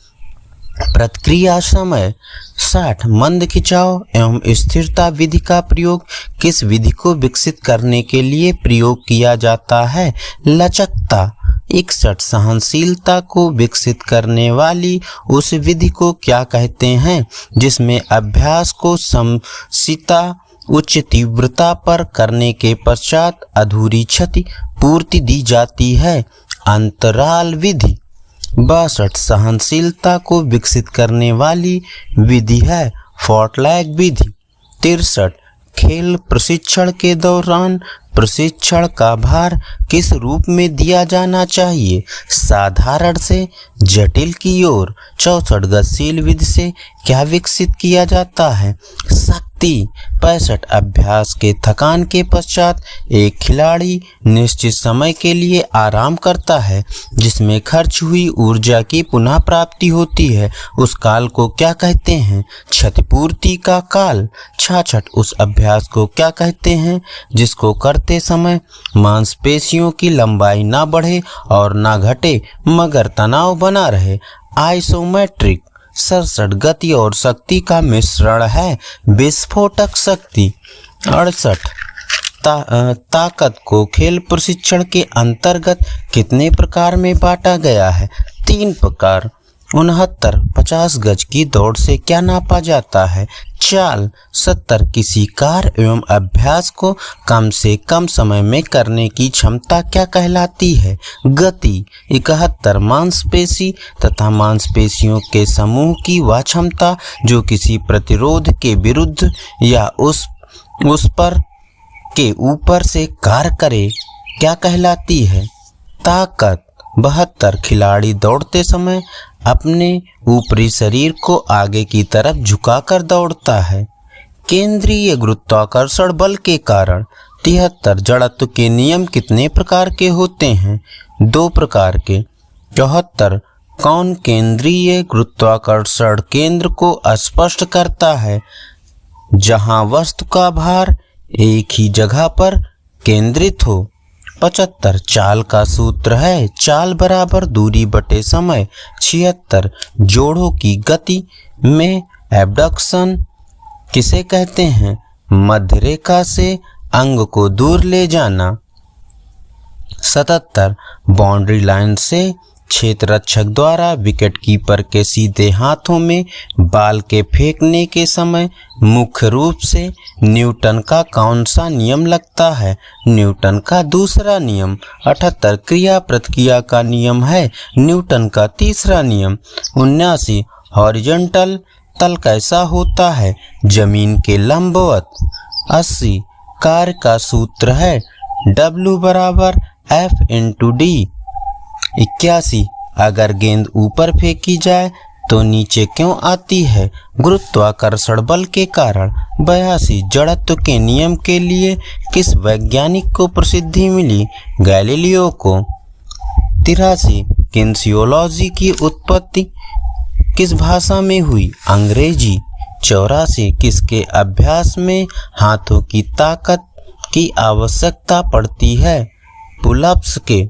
प्रतिक्रिया समय। 60 मंद खिंचाव एवं स्थिरता विधि का प्रयोग किस विधि को विकसित करने के लिए प्रयोग किया जाता है? लचकता। 61 सहनशीलता को विकसित करने वाली उस विधि को क्या कहते हैं जिसमें अभ्यास को समशीता उच्च तीव्रता पर करने के पश्चात अधूरी क्षति पूर्ति दी जाती है? अंतराल विधि। 62 सहनशीलता को विकसित करने वाली विधि है फोर्टलैग विधि। 63 खेल प्रशिक्षण के दौरान प्रशिक्षण का भार किस रूप में दिया जाना चाहिए? साधारण से जटिल की ओर। 64 गतिशील विधि से क्या विकसित किया जाता है? शक्ति। 65 अभ्यास के थकान के पश्चात एक खिलाड़ी निश्चित समय के लिए आराम करता है जिसमें खर्च हुई ऊर्जा की पुनः प्राप्ति होती है। उस काल को क्या कहते हैं? क्षतिपूर्ति का काल। 66 उस अभ्यास को क्या कहते हैं जिसको करते समय मांसपेशियों की लंबाई ना बढ़े और ना घटे मगर तनाव बना रहे? आइसोमेट्रिक। 67 गति और शक्ति का मिश्रण है विस्फोटक शक्ति। 68 ताकत को खेल प्रशिक्षण के अंतर्गत कितने प्रकार में बांटा गया है? 3 प्रकार। 69 50 गज की दौड़ से क्या नापा जाता है? चाल। 70 किसी कार्य एवं अभ्यास को कम से कम समय में करने की क्षमता क्या कहलाती है? गति। 71 मांसपेशी तथा मांसपेशियों के समूह की वह क्षमता जो किसी प्रतिरोध के विरुद्ध या उस पर के ऊपर से कार्य करे क्या कहलाती है? ताकत। 72 खिलाड़ी दौड़ते समय अपने ऊपरी शरीर को आगे की तरफ झुकाकर दौड़ता है केंद्रीय गुरुत्वाकर्षण बल के कारण। 73 जड़त्व के नियम कितने प्रकार के होते हैं? 2 प्रकार के। 74 कौन केंद्रीय गुरुत्वाकर्षण केंद्र को स्पष्ट करता है? जहां वस्तु का भार एक ही जगह पर केंद्रित हो। 75 चाल का सूत्र है चाल बराबर दूरी बटे समय। 76 जोड़ों की गति में एबडक्शन किसे कहते हैं? मध्य रेखा से अंग को दूर ले जाना। 77 बाउंड्री लाइन से क्षेत्र रक्षक द्वारा विकेट कीपर के सीधे हाथों में बाल के फेंकने के समय मुख्य रूप से न्यूटन का कौन सा नियम लगता है? न्यूटन का दूसरा नियम। 78 क्रिया प्रतिक्रिया का नियम है न्यूटन का तीसरा नियम। 79 हॉरिजॉन्टल तल कैसा होता है? जमीन के लंबवत। 80 कार्य का सूत्र है W बराबर F/d। 81 अगर गेंद ऊपर फेंकी जाए तो नीचे क्यों आती है? गुरुत्वाकर्षण बल के कारण। 82 जड़त्व के नियम के लिए किस वैज्ञानिक को प्रसिद्धि मिली? गैलीलियो को। 83 किनेसियोलॉजी की उत्पत्ति किस भाषा में हुई? अंग्रेजी। 84 किसके अभ्यास में हाथों की ताकत की आवश्यकता पड़ती है? पुलअप्स के।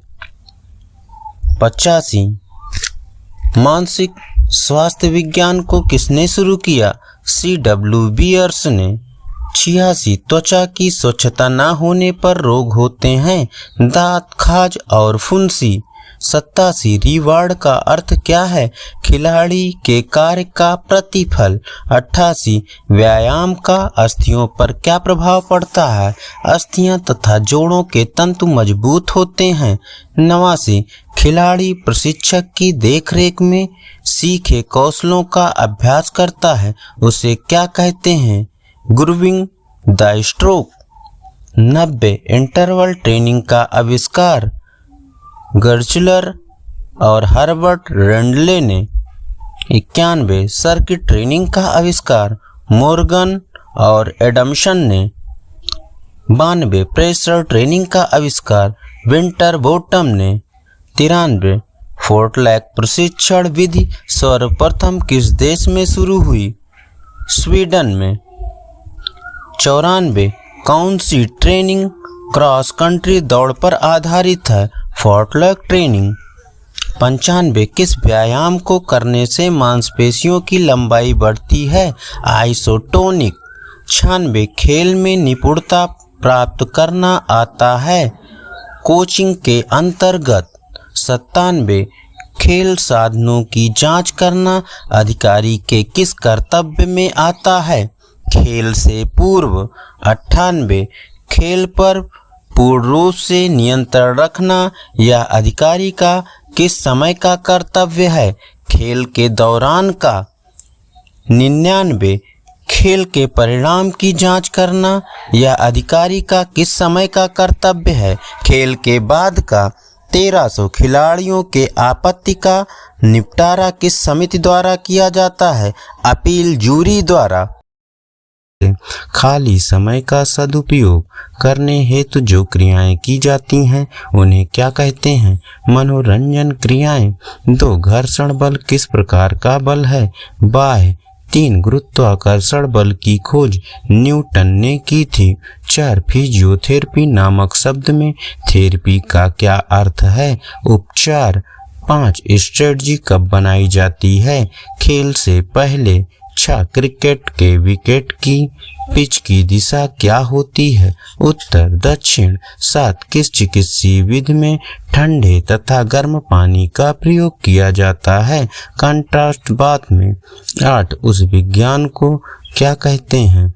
85 मानसिक स्वास्थ्य विज्ञान को किसने शुरू किया? C.W. बियर्स ने। 86 त्वचा की स्वच्छता न होने पर रोग होते हैं दांत, खाज और फुंसी। 87 रिवार्ड का अर्थ क्या है? खिलाड़ी के कार्य का प्रतिफल। 88 व्यायाम का अस्थियों पर क्या प्रभाव पड़ता है? अस्थियां तथा जोड़ों के तंतु मजबूत होते हैं। 89 खिलाड़ी प्रशिक्षक की देखरेख में सीखे कौशलों का अभ्यास करता है उसे क्या कहते हैं? Grooving the stroke. 90 interval training का आविष्कार गर्चलर और हर्बर्ट रेंडले ने। 91 सर्किट ट्रेनिंग का आविष्कार मॉर्गन और एडमसन ने। 92 प्रेशर ट्रेनिंग का आविष्कार विंटर बॉटम ने। 93 फोर्टलैक प्रशिक्षण विधि सर्वप्रथम किस देश में शुरू हुई? स्वीडन में। 94 कौन सी ट्रेनिंग क्रॉस कंट्री दौड़ पर आधारित है? फोर्टलैक ट्रेनिंग। 95 किस व्यायाम को करने से मांसपेशियों की लंबाई बढ़ती है? आइसोटोनिक। 96 खेल में निपुणता प्राप्त करना आता है कोचिंग के अंतर्गत। 97 खेल साधनों की जांच करना अधिकारी के किस कर्तव्य में आता है? खेल से पूर्व। 98 खेल पर पूर्ण रूप से नियंत्रण रखना यह अधिकारी का किस समय का कर्तव्य है? खेल के दौरान का। 99 खेल के परिणाम की जांच करना यह अधिकारी का किस समय का कर्तव्य है? खेल के बाद का। 1300 खिलाड़ियों के आपत्ति का निपटारा किस समिति द्वारा किया जाता है? अपील जूरी द्वारा। खाली समय का सदुपयोग करने हेतु जो क्रियाएं की जाती हैं उन्हें क्या कहते हैं? मनोरंजन क्रियाएं। 2 घर्षण बल किस प्रकार का बल है? बाह्य। 3 गुरुत्वाकर्षण बल की खोज न्यूटन ने की थी। 4 फिजियोथेरेपी नामक शब्द में थेरेपी का क्या अर्थ है? उपचार। 5 स्ट्रेटजी कब बनाई जाती है? खेल से पहले। 6 क्रिकेट के विकेट की पिच की दिशा क्या होती है? उत्तर दक्षिण। 7 किस चिकित्सीय विधि में ठंडे तथा गर्म पानी का प्रयोग किया जाता है? कंट्रास्ट बाथ में। 8 उस विज्ञान को क्या कहते हैं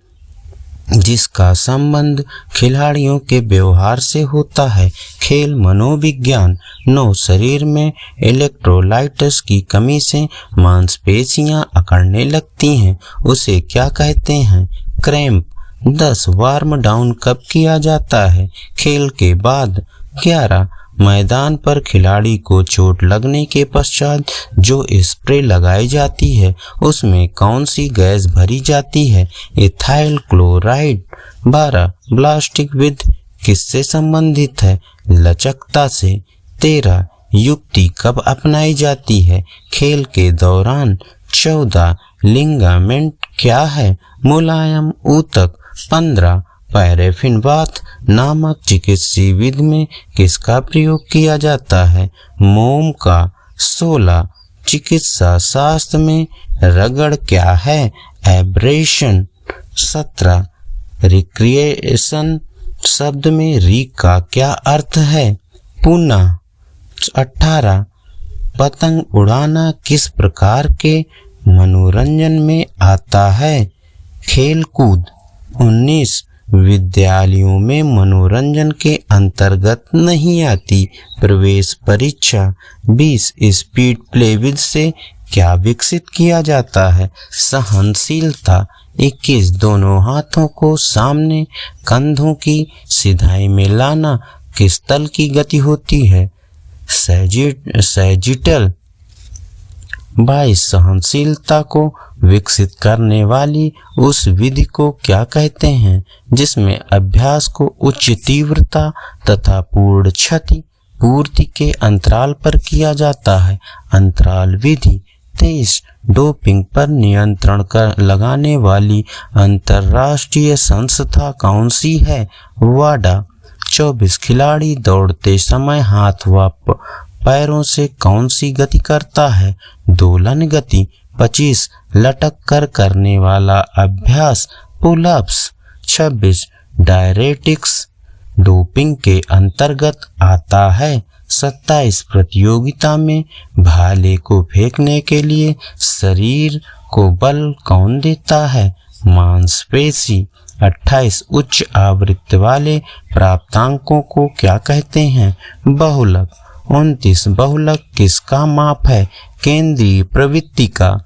जिसका संबंध खिलाड़ियों के व्यवहार से होता है? खेल मनोविज्ञान। 9 शरीर में इलेक्ट्रोलाइट्स की कमी से मांसपेशियां अकड़ने लगती हैं, उसे क्या कहते हैं? क्रैम्प। 10 वार्म डाउन कब किया जाता है? खेल के बाद। 11 मैदान पर खिलाड़ी को चोट लगने के पश्चात जो स्प्रे लगाई जाती है उसमें कौन सी गैस भरी जाती है? Ethyl chloride. 12 ब्लास्टिक विधि किससे संबंधित है? लचकता से। 13 युक्ति कब अपनाई जाती है? खेल के दौरान। 14 लिगामेंट क्या है? मुलायम ऊतक। 15 पैराफिन बाथ नामक चिकित्सीय विधि में किसका प्रयोग किया जाता है? मोम का। 16 चिकित्सा शास्त्र में रगड़ क्या है? एब्रेशन। 17 रिक्रिएशन शब्द में री का क्या अर्थ है? पुनः। 18 पतंग उड़ाना किस प्रकार के मनोरंजन में आता है? खेल कूद। 19 विद्यालयों में मनोरंजन के अंतर्गत नहीं आती प्रवेश परीक्षा। 20 स्पीड प्ले विधि से क्या विकसित किया जाता है? सहनशीलता। 21 दोनों हाथों को सामने कंधों की सिधाई में लाना किस तल की गति होती है? सैजिटल। 22 सहनशीलता को विकसित करने वाली उस विधि को क्या कहते हैं जिसमें अभ्यास को उच्च तीव्रता तथा पूर्ण क्षति पूर्ति के अंतराल पर किया जाता है? अंतराल विधि। 23 डोपिंग पर नियंत्रण लगाने वाली अंतर्राष्ट्रीय संस्था कौन सी है? वाडा। 24 खिलाड़ी दौड़ते समय हाथ व पैरों से कौन सी गति करता है? दोलन गति। 25 लटक कर करने वाला अभ्यास पुलअप्स। 26 डायरेटिक्स डोपिंग के अंतर्गत आता है। 27 प्रतियोगिता में भाले को फेंकने के लिए शरीर को बल कौन देता है? मांसपेशी। 28 उच्च आवृत्ति वाले प्राप्तांकों को क्या कहते हैं? बहुलक। 29 बहुलक किसका माप है? केंद्रीय प्रवृत्ति का।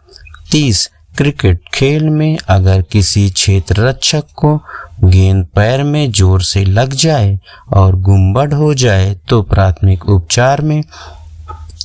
30 क्रिकेट खेल में अगर किसी क्षेत्र रक्षक को गेंद पैर में जोर से लग जाए और गुम्बद हो जाए तो प्राथमिक उपचार में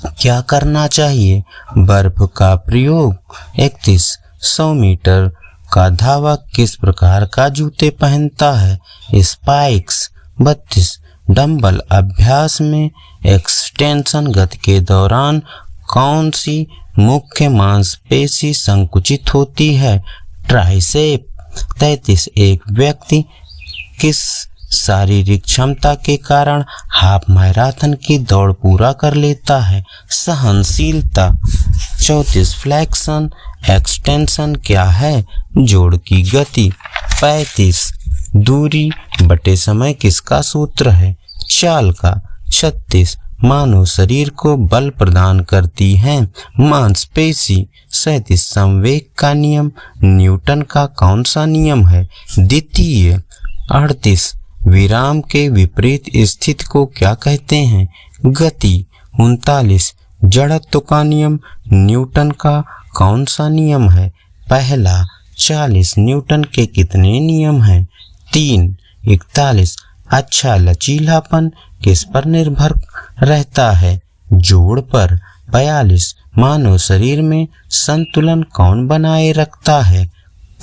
क्या करना चाहिए? बर्फ का प्रयोग। 31 100 मीटर का धावक किस प्रकार का जूते पहनता है? स्पाइक्स। 32 डंबल अभ्यास में एक्सटेंशन गति के दौरान कौन सी मुख्य मांसपेशी संकुचित होती है? ट्राइसेप। 33 एक व्यक्ति किस शारीरिक क्षमता के कारण हाफ मैराथन की दौड़ पूरा कर लेता है? सहनशीलता। 34 फ्लेक्शन एक्सटेंशन क्या है? जोड़ की गति। 35 दूरी बटे समय किसका सूत्र है? चाल का। 36 मानव शरीर को बल प्रदान करती है मांसपेशी। 37 संवेग का नियम न्यूटन का कौन सा नियम है? द्वितीय। 38 विराम के विपरीत स्थिति को क्या कहते हैं? गति। 39 जड़त्व का नियम न्यूटन का कौन सा नियम है? पहला। 40 न्यूटन के कितने नियम हैं? 3। 41 अच्छा लचीलापन किस पर निर्भर रहता है? जोड़ पर। 42 मानव शरीर में संतुलन कौन बनाए रखता है?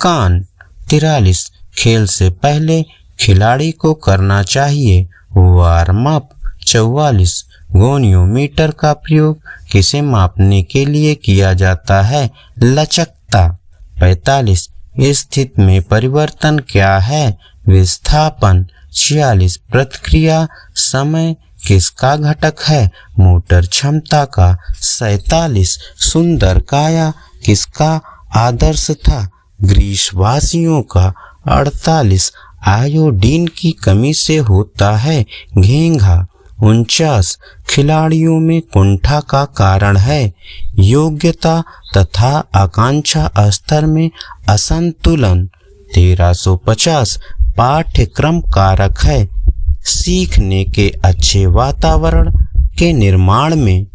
कान। 43 खेल से पहले खिलाड़ी को करना चाहिए वार्म अप। 44 गोनियोमीटर का प्रयोग किसे मापने के लिए किया जाता है? लचकता। 45 स्थिति में परिवर्तन क्या है? विस्थापन। 46 प्रतिक्रिया समय किसका घटक है? मोटर क्षमता का। 47 सुंदर काया किसका आदर्श था? ग्रीसवासियों का। 48 आयोडीन की कमी से होता है घेंघा। 49 खिलाड़ियों में कुंठा का कारण है? योग्यता तथा आकांक्षा स्तर में असंतुलन। 1350 पाठ्यक्रम कारक है? सीखने के अच्छे वातावरण के निर्माण में।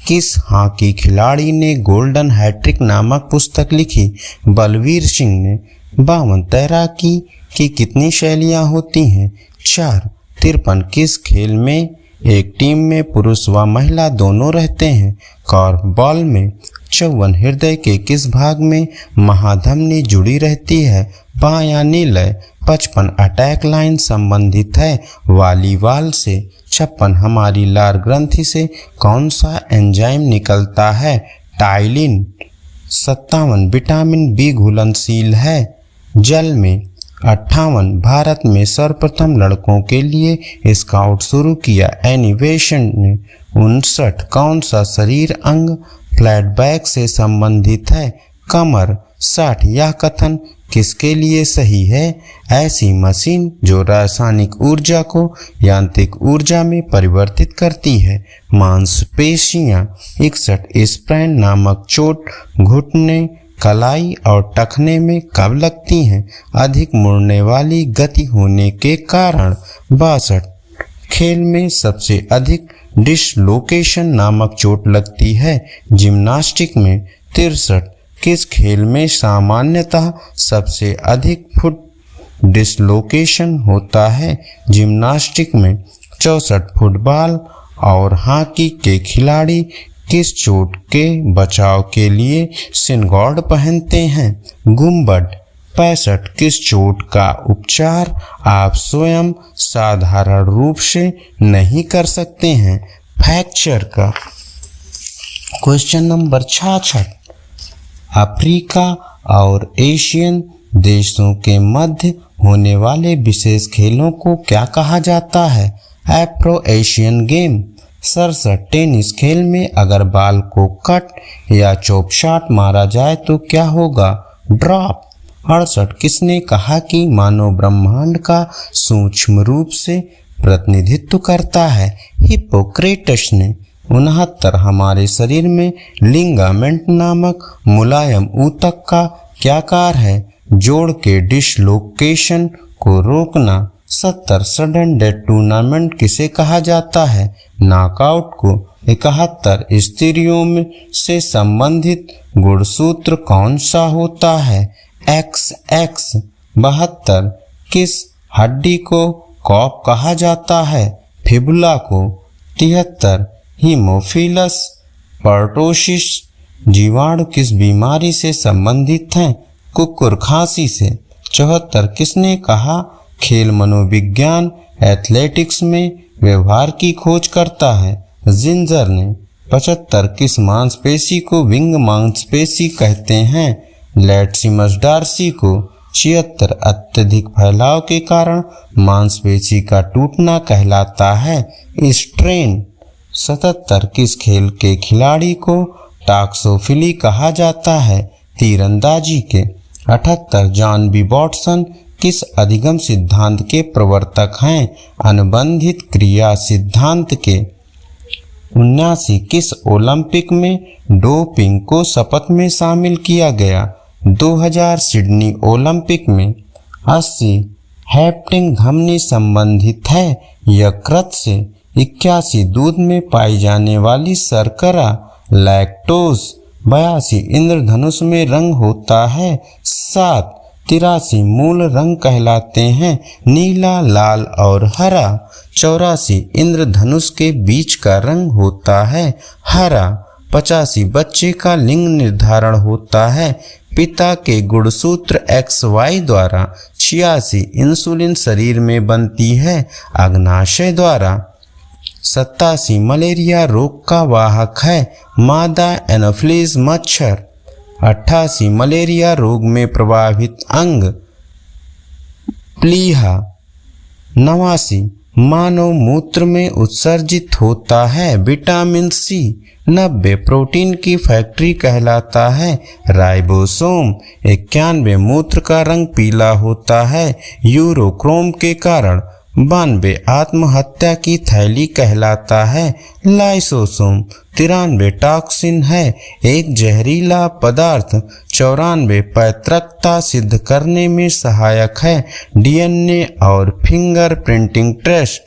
किस हॉकी खिलाड़ी ने गोल्डन हैट्रिक नामक पुस्तक लिखी? बलवीर सिंह ने। 52 तैराकी की कितनी शैलियां होती हैं? 4। 53 किस खेल में एक टीम में पुरुष व महिला दोनों रहते हैं? कॉर्फबॉल में। 54 हृदय के किस भाग में महाधमनी जुड़ी रहती है? बायां निलय। 55 अटैक लाइन संबंधित है वॉलीबॉल से। 56 हमारी लार ग्रंथि से कौन सा एंजाइम निकलता है? टाइलिन। 57 विटामिन बी घुलनशील है जल में। 58 भारत में सर्वप्रथम लड़कों के लिए स्काउट शुरू किया एनिवेशन ने। 59 कौन सा शरीर अंग फ्लैट बैक से संबंधित है? कमर। 60 यह कथन किसके लिए सही है? ऐसी मशीन जो रासायनिक ऊर्जा को यांत्रिक ऊर्जा में परिवर्तित करती है। मांसपेशियां। 61 स्प्रेन नामक चोट घुटने कलाई और टखने में कब लगती हैं? अधिक मुड़ने वाली गति होने के कारण। 62 खेल में सबसे अधिक डिसलोकेशन नामक चोट लगती है जिम्नास्टिक में। 63 किस खेल में सामान्यतः सबसे अधिक फुट डिसलोकेशन होता है? जिम्नास्टिक में। 64 फुटबॉल और हॉकी के खिलाड़ी किस चोट के बचाव के लिए सिनगार्ड पहनते हैं? गुम्बद। 65 किस चोट का उपचार आप स्वयं साधारण रूप से नहीं कर सकते हैं? फ्रैक्चर का। क्वेश्चन नंबर 66 अफ्रीका और एशियन देशों के मध्य होने वाले विशेष खेलों को क्या कहा जाता है? Afro Asian game. 67 टेनिस खेल में अगर बॉल को कट या चॉप शॉट मारा जाए तो क्या होगा? ड्रॉप। 68 किसने कहा कि मानव ब्रह्मांड का सूक्ष्म रूप से प्रतिनिधित्व करता है? हिप्पोक्रेटस ने। 69 हमारे शरीर में लिगामेंट नामक मुलायम ऊतक का क्या कार्य है? जोड़ के डिसलोकेशन को रोकना। 70 सडन डेथ टूर्नामेंट किसे कहा जाता है? नॉकआउट को। 71 स्त्रियों में से संबंधित गुणसूत्र कौन सा होता है? XX। 72 किस हड्डी को कॉप कहा जाता है? फिबुला को। 73 हीमोफिलस पर्टोसिस जीवाणु किस बीमारी से संबंधित हैं? कुकुर खांसी से। 74 किसने कहा खेल मनोविज्ञान एथलेटिक्स में व्यवहार की खोज करता है? जिंजर ने। 75 किस मांसपेशी को विंग मांसपेशी कहते हैं? लैटिसिमस डार्सी को। 76 अत्यधिक फैलाव के कारण मांसपेशी का टूटना कहलाता है स्ट्रेन। 77 किस खेल के खिलाड़ी को टॉक्सोफिली कहा जाता है? तीरंदाजी के। 78 जॉन बी वॉटसन किस अधिगम सिद्धांत के प्रवर्तक हैं? अनुबंधित क्रिया सिद्धांत के। 79 किस ओलंपिक में डोपिंग को शपथ में शामिल किया गया? 2000 सिडनी ओलंपिक में। 80 हैप्टिंग धमनी संबंधित है यकृत से। 81 दूध में पाई जाने वाली शर्करा लैक्टोज। 82 इंद्रधनुष में रंग होता है 7। 83 मूल रंग कहलाते हैं नीला, लाल और हरा। 84 इंद्रधनुष के बीच का रंग होता है हरा। 85 बच्चे का लिंग निर्धारण होता है पिता के गुणसूत्र XY द्वारा। 86 इंसुलिन शरीर में बनती है अग्नाशय द्वारा। 87 मलेरिया रोग का वाहक है मादा एनोफिलीज मच्छर। 88 मलेरिया रोग में प्रभावित अंग प्लीहा। 89 मानव मूत्र में उत्सर्जित होता है विटामिन C। 90 प्रोटीन की फैक्ट्री कहलाता है राइबोसोम। 91 मूत्र का रंग पीला होता है यूरोक्रोम के कारण। 92 आत्महत्या की थैली कहलाता है लाइसोसोम। 93 टॉक्सिन है एक जहरीला पदार्थ। 94 पैतृकता सिद्ध करने में सहायक है DNA और फिंगर प्रिंटिंग टेस्ट।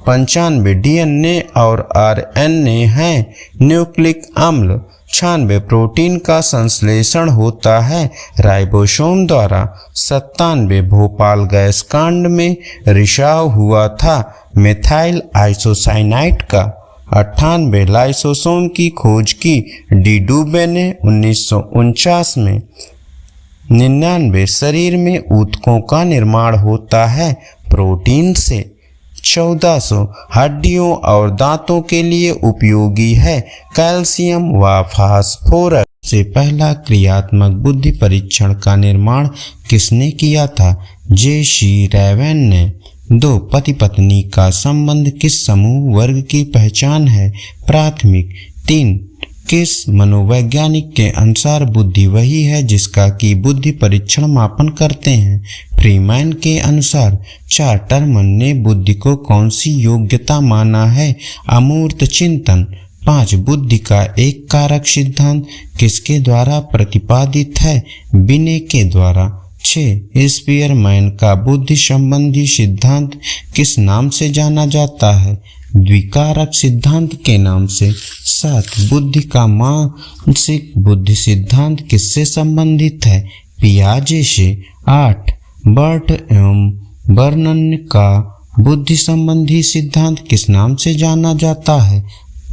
95 DNA और RNA है न्यूक्लिक अम्ल। 96 प्रोटीन का संश्लेषण होता है राइबोसोम द्वारा। 97 भोपाल गैस कांड में रिसाव हुआ था मेथाइल आइसोसाइनाइड का। 98 लाइसोसोम की खोज की डी डुबे ने 1949 में। 99 शरीर में ऊतकों का निर्माण होता है प्रोटीन से। 1400 हड्डियों और दांतों के लिए उपयोगी है कैल्शियम व फास्फोरस। से पहला क्रियात्मक बुद्धि परीक्षण का निर्माण किसने किया था? J.C. रेवन ने। 2 पति पत्नी का संबंध किस समूह वर्ग की पहचान है? प्राथमिक। 3 किस मनोवैज्ञानिक के अनुसार बुद्धि वही है जिसका कि बुद्धि परीक्षण मापन करते हैं? फ्रीमैन के अनुसार। 4 टर्मन ने बुद्धि को कौन सी योग्यता माना है? अमूर्त चिंतन। 5 बुद्धि का एक कारक सिद्धांत किसके द्वारा प्रतिपादित है? बिने के द्वारा। 6 स्पीयरमैन का बुद्धि संबंधी सिद्धांत किस नाम से जाना जाता है? द्विकारक सिद्धांत के नाम से। 7 बुद्धि का मानसिक बुद्धि सिद्धांत किससे संबंधित है? पियाजे से। 8 बर्ट एवं बर्नन का बुद्धि संबंधी सिद्धांत किस नाम से जाना जाता है?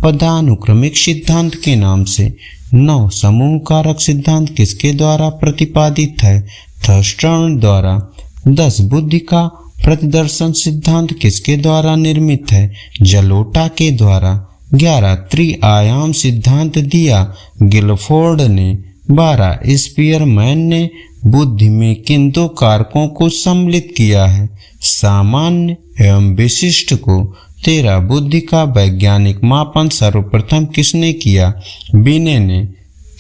पदानुक्रमिक सिद्धांत के नाम से। 9 समूह कारक सिद्धांत किसके द्वारा प्रतिपादित है? थर्स्टन द्वारा। 10 बुद्धि का प्रतिदर्शन सिद्धांत किसके द्वारा निर्मित है? जलोटा के द्वारा। 11 त्रि-आयाम सिद्धांत दिया गिलफोर्ड ने। 12 स्पीयरमैन ने बुद्धि में किन 2 कारकों को सम्मिलित किया है? सामान्य एवं विशिष्ट को। 13 बुद्धि का वैज्ञानिक मापन सर्वप्रथम किसने किया? बिने ने।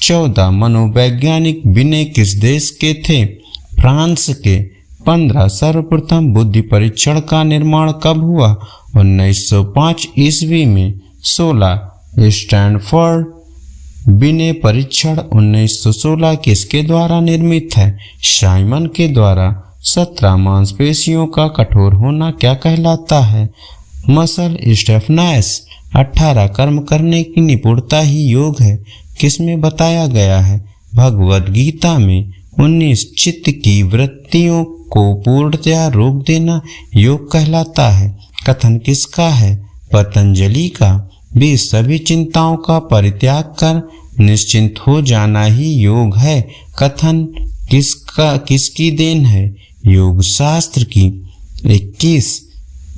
14 मनोवैज्ञानिक बिने किस देश के थे? फ्रांस के। 15 सर्वप्रथम बुद्धि परीक्षण का निर्माण कब हुआ? 1905 ईस्वी में। 16 स्टैनफोर्ड बिने परीक्षण 1916 किसके द्वारा निर्मित है? साइमन के द्वारा। 17 मांसपेशियों का कठोर होना क्या कहलाता है? Muscle stiffness. 18 कर्म करने की निपुणता ही योग है किसमें बताया गया है? भगवद गीता में। 19 चित्त की वृत्तियों को पूर्णतया रोक देना योग कहलाता है। कथन किसका है? पतंजलि का। 20 सभी चिंताओं का परित्याग कर निश्चिंत हो जाना ही योग है। कथन किसकी देन है? योग शास्त्र की। 21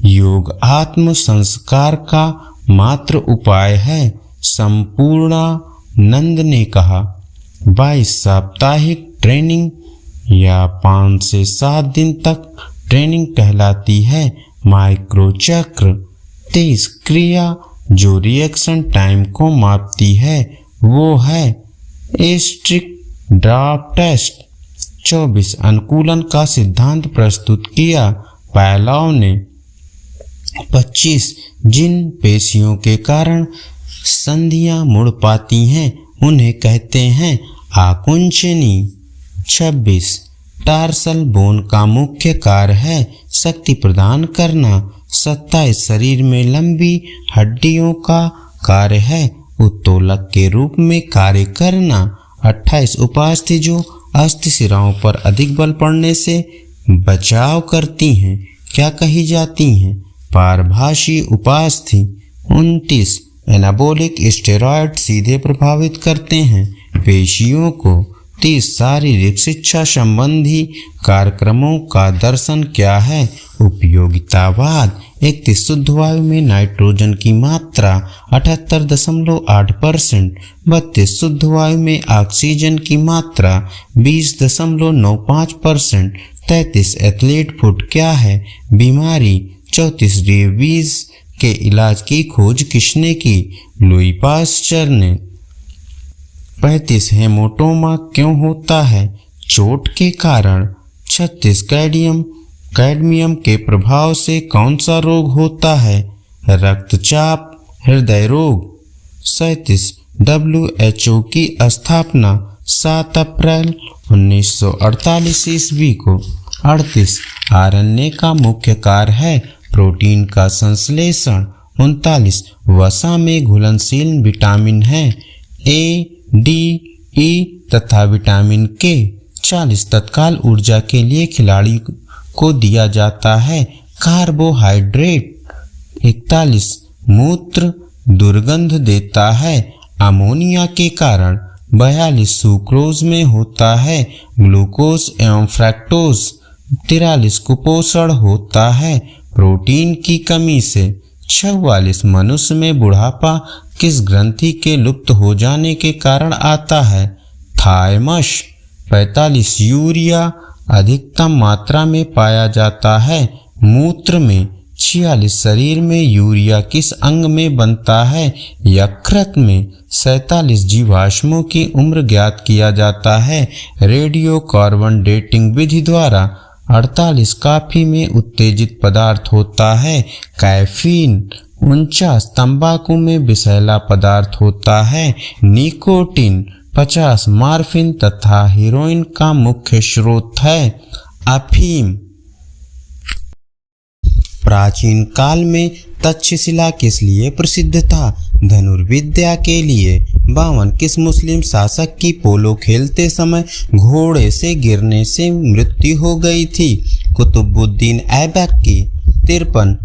योग आत्म संस्कार का मात्र उपाय है, संपूर्णानंद ने कहा। 22 साप्ताहिक ट्रेनिंग या 5 से 7 दिन तक ट्रेनिंग कहलाती है माइक्रो चक्र। 23 क्रिया जो रिएक्शन टाइम को मापती है वो है एस्ट्रिक ड्राफ्ट टेस्ट। 24 अनुकूलन का सिद्धांत प्रस्तुत किया पायलव ने। 25 जिन पेशियों के कारण संधियां मुड़ पाती हैं उन्हें कहते हैं आकुंचनी। 26 टार्सल बोन का मुख्य कार्य है शक्ति प्रदान करना। 27 शरीर में लंबी हड्डियों का कार्य है उत्तोलक के रूप में कार्य करना। 28 उपास्थि जो अस्थि शिराओं पर अधिक बल पड़ने से बचाव करती हैं क्या कही जाती हैं? पारभाषी उपास्थि। 29 एनाबोलिक स्टेरॉयड सीधे प्रभावित करते हैं पेशियों को। 30 शारीरिक शिक्षा संबंधी कार्यक्रमों का दर्शन क्या है? उपयोगितावाद। 31 शुद्ध वायु में नाइट्रोजन की मात्रा 78.8%। 32 शुद्ध वायु में ऑक्सीजन की मात्रा 20.95%। 33 एथलीट फुट क्या है? बीमारी। 34 रेबीज के इलाज की खोज किसने की? लुई पास्चर ने। 35 हेमोटोमा क्यों होता है? चोट के कारण। 36 कैडमियम के प्रभाव से कौन सा रोग होता है? रक्तचाप, हृदय रोग। 37 WHO की स्थापना 7 अप्रैल 1948 ईस्वी को। 38 आरएनए का मुख्य कार्य है प्रोटीन का संश्लेषण। 39 वसा में घुलनशील विटामिन है A, D, E तथा विटामिन K। 40 तत्काल ऊर्जा के लिए खिलाड़ी को दिया जाता है कार्बोहाइड्रेट। 41 मूत्र दुर्गंध देता है अमोनिया के कारण। 42 सुक्रोज में होता है ग्लूकोज एवं फ्रैक्टोज। 43 कुपोषण होता है प्रोटीन की कमी से। 44 मनुष्य में बुढ़ापा किस ग्रंथि के लुप्त हो जाने के कारण आता है? थायमस। 45 यूरिया अधिकतम मात्रा में पाया जाता है मूत्र में। 46 शरीर में यूरिया किस अंग में बनता है? यकृत में। 47 जीवाश्मों की उम्र ज्ञात किया जाता है रेडियो कार्बन डेटिंग विधि द्वारा। 48 कॉफी में उत्तेजित पदार्थ होता है कैफीन। 49 तंबाकू में विषैला पदार्थ होता है निकोटीन। 50 मॉर्फिन तथा हेरोइन का मुख्य स्रोत है अफीम। प्राचीन काल में तक्षशिला किस लिए प्रसिद्ध था? धनुर्विद्या के लिए। 52 किस मुस्लिम शासक की पोलो खेलते समय घोड़े से गिरने से मृत्यु हो गई थी? कुतुबुद्दीन ऐबक की। 53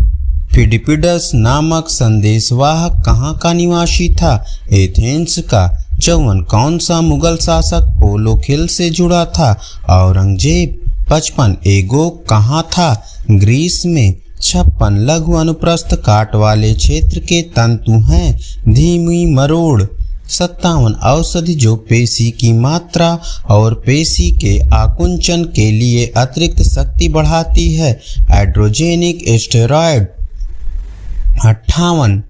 फिडिपिडस नामक संदेशवाहक कहाँ का निवासी था? एथेंस का। 54 कौन सा मुगल शासक पोलो खेल से जुड़ा था? औरंगजेब। 55 एगो कहाँ था? ग्रीस में। 56 लघु अनुप्रस्थ काट वाले क्षेत्र के तंतु हैं धीमी मरोड़। 57 औषधि जो पेशी की मात्रा और पेशी के आकुंचन के लिए अतिरिक्त शक्ति बढ़ाती है एड्रोजेनिक स्टेरॉयड। 58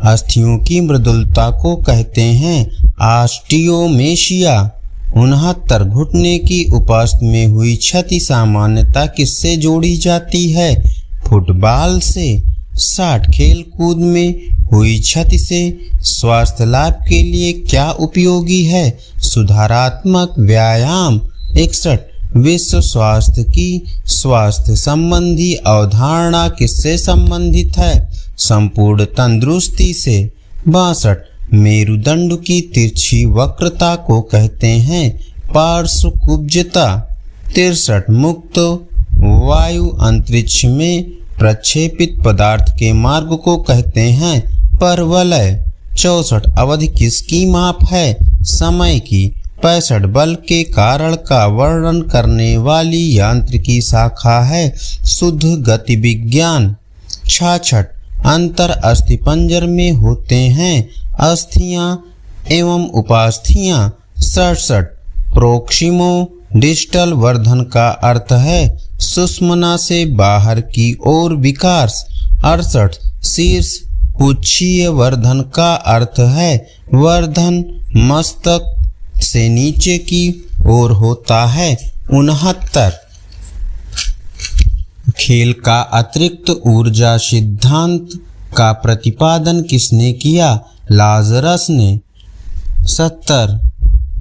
अस्थियों की मृदुलता को कहते हैं ऑस्टियोमेशिया। 69 घुटने की उपस्थ में हुई क्षति सामान्यतः किससे जोड़ी जाती है? फुटबॉल से। 60 खेल कूद में हुई क्षति से स्वास्थ्य लाभ के लिए क्या उपयोगी है? सुधारात्मक व्यायाम। 61 विश्व स्वास्थ्य की स्वास्थ्य संबंधी अवधारणा किससे संबंधित है? संपूर्ण तंदुरुस्ती से। 62 मेरुदंड की तिरछी वक्रता को कहते हैं पार्श्व कुब्जता। 63 मुक्त वायु अंतरिक्ष में प्रक्षेपित पदार्थ के मार्ग को कहते हैं परवलय। 64 अवधि किसकी माप है? समय की। 65 बल के कारण का वर्णन करने वाली यांत्रिकी शाखा है शुद्ध गति विज्ञान। 66 अंतर अस्थिपंजर में होते हैं अस्थियां एवं उपास्थियां। 67 प्रोक्सिमो डिस्टल वर्धन का अर्थ है सुषुम्ना से बाहर की ओर विकास। 68 शीर्ष पुच्छीय वर्धन का अर्थ है वर्धन मस्तक से नीचे की ओर होता है। 69 खेल का अतिरिक्त ऊर्जा सिद्धांत का प्रतिपादन किसने किया? लाजरस ने। 70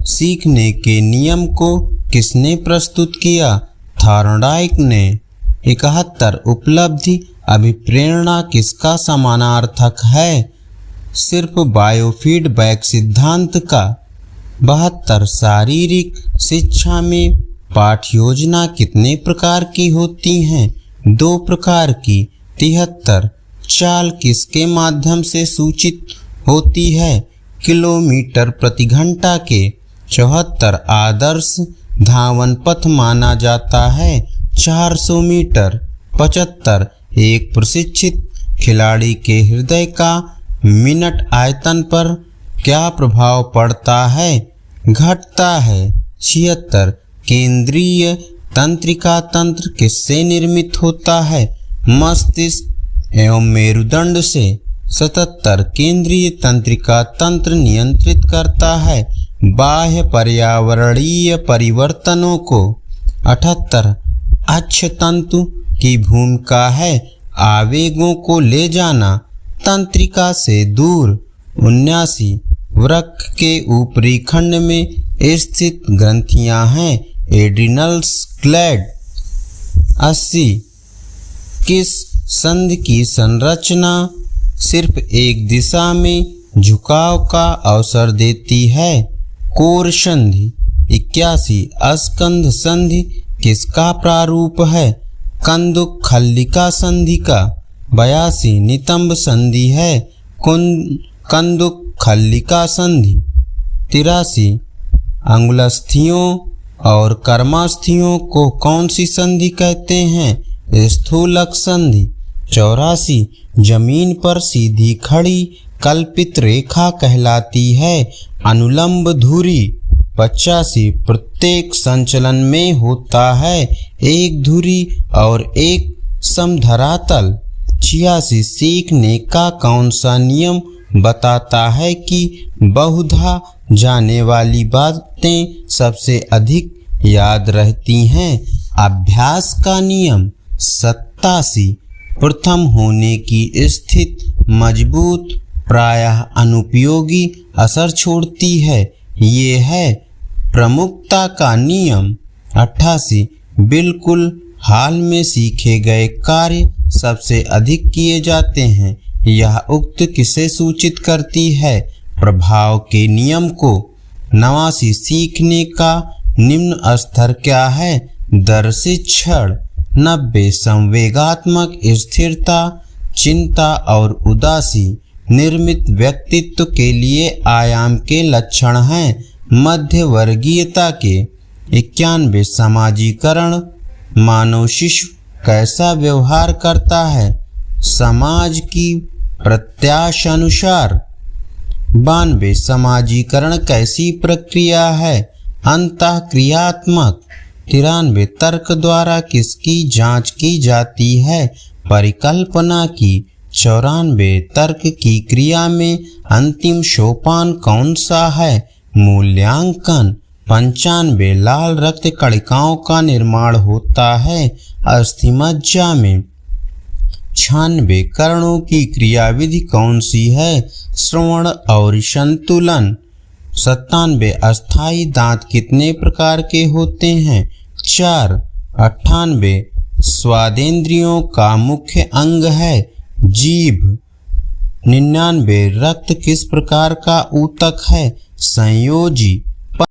सीखने के नियम को किसने प्रस्तुत किया? थॉर्नडाइक ने। 71 उपलब्धि अभिप्रेरणा किसका समानार्थक है? सिर्फ बायोफीडबैक सिद्धांत का। 72 शारीरिक शिक्षा में पाठ योजना कितने प्रकार की होती हैं? 2 प्रकार की। 73 चाल किसके माध्यम से सूचित होती है? किलोमीटर प्रति घंटा के। 74 आदर्श धावन पथ माना जाता है 400 मीटर। 75 एक प्रशिक्षित खिलाड़ी के हृदय का मिनट आयतन पर क्या प्रभाव पड़ता है? घटता है। 76 केंद्रीय तंत्रिका तंत्र किससे निर्मित होता है? मस्तिष्क एवं मेरुदंड से। 77 केंद्रीय तंत्रिका तंत्र नियंत्रित करता है बाह्य पर्यावरणीय परिवर्तनों को। 78 अक्षतंतु की भूमिका है आवेगों को ले जाना तंत्रिका से दूर। 79 वृक्क के ऊपरी खंड में स्थित ग्रंथियां हैं एड्रिनल्स ग्लैंड। 80 किस संधि की संरचना सिर्फ एक दिशा में झुकाव का अवसर देती है? कोर संधि। 81 अस्कंध संधि किसका प्रारूप है? कंदुक खल्लिका संधि का। 82 नितंब संधि है कंदुक खल्लिका संधि। 83 अंगुलस्थियों और कर्मास्थियों को कौन सी संधि कहते हैं? स्थूलक संधि। 84 जमीन पर सीधी खड़ी कल्पित रेखा कहलाती है अनुलंब धुरी। 85 प्रत्येक संचलन में होता है एक धुरी और एक समधरातल। 86 सीखने का कौन सा नियम बताता है कि बहुधा जाने वाली बातें सबसे अधिक याद रहती हैं? अभ्यास का नियम। 87 प्रथम होने की स्थिति मजबूत प्रायः अनुपयोगी असर छोड़ती है ये है प्रमुखता का नियम। 88 बिल्कुल हाल में सीखे गए कार्य सबसे अधिक किए जाते हैं यह उक्त किसे सूचित करती है? प्रभाव के नियम को। 89 सीखने का निम्न स्तर क्या है? दर्शित क्षण। 90 संवेगात्मक स्थिरता चिंता और उदासी निर्मित व्यक्तित्व के लिए आयाम के लक्षण हैं मध्य वर्गीयता के। 91 समाजीकरण मानव शिशु कैसा व्यवहार करता है समाज की प्रत्याशानुसार। 92 समाजीकरण कैसी प्रक्रिया है अंतःक्रियात्मक। 93 तर्क द्वारा किसकी जांच की जाती है परिकल्पना की। 94 तर्क की क्रिया में अंतिम सोपान कौन सा है मूल्यांकन। 95 लाल रक्त कणिकाओं का निर्माण होता है अस्थिमज्जा में। 96 कर्णों की क्रियाविधि कौन सी है श्रवण और संतुलन। 97 अस्थाई दांत कितने प्रकार के होते हैं 4। 98 स्वादेंद्रियों का मुख्य अंग है जीभ। 99 रक्त किस प्रकार का ऊतक है संयोजी।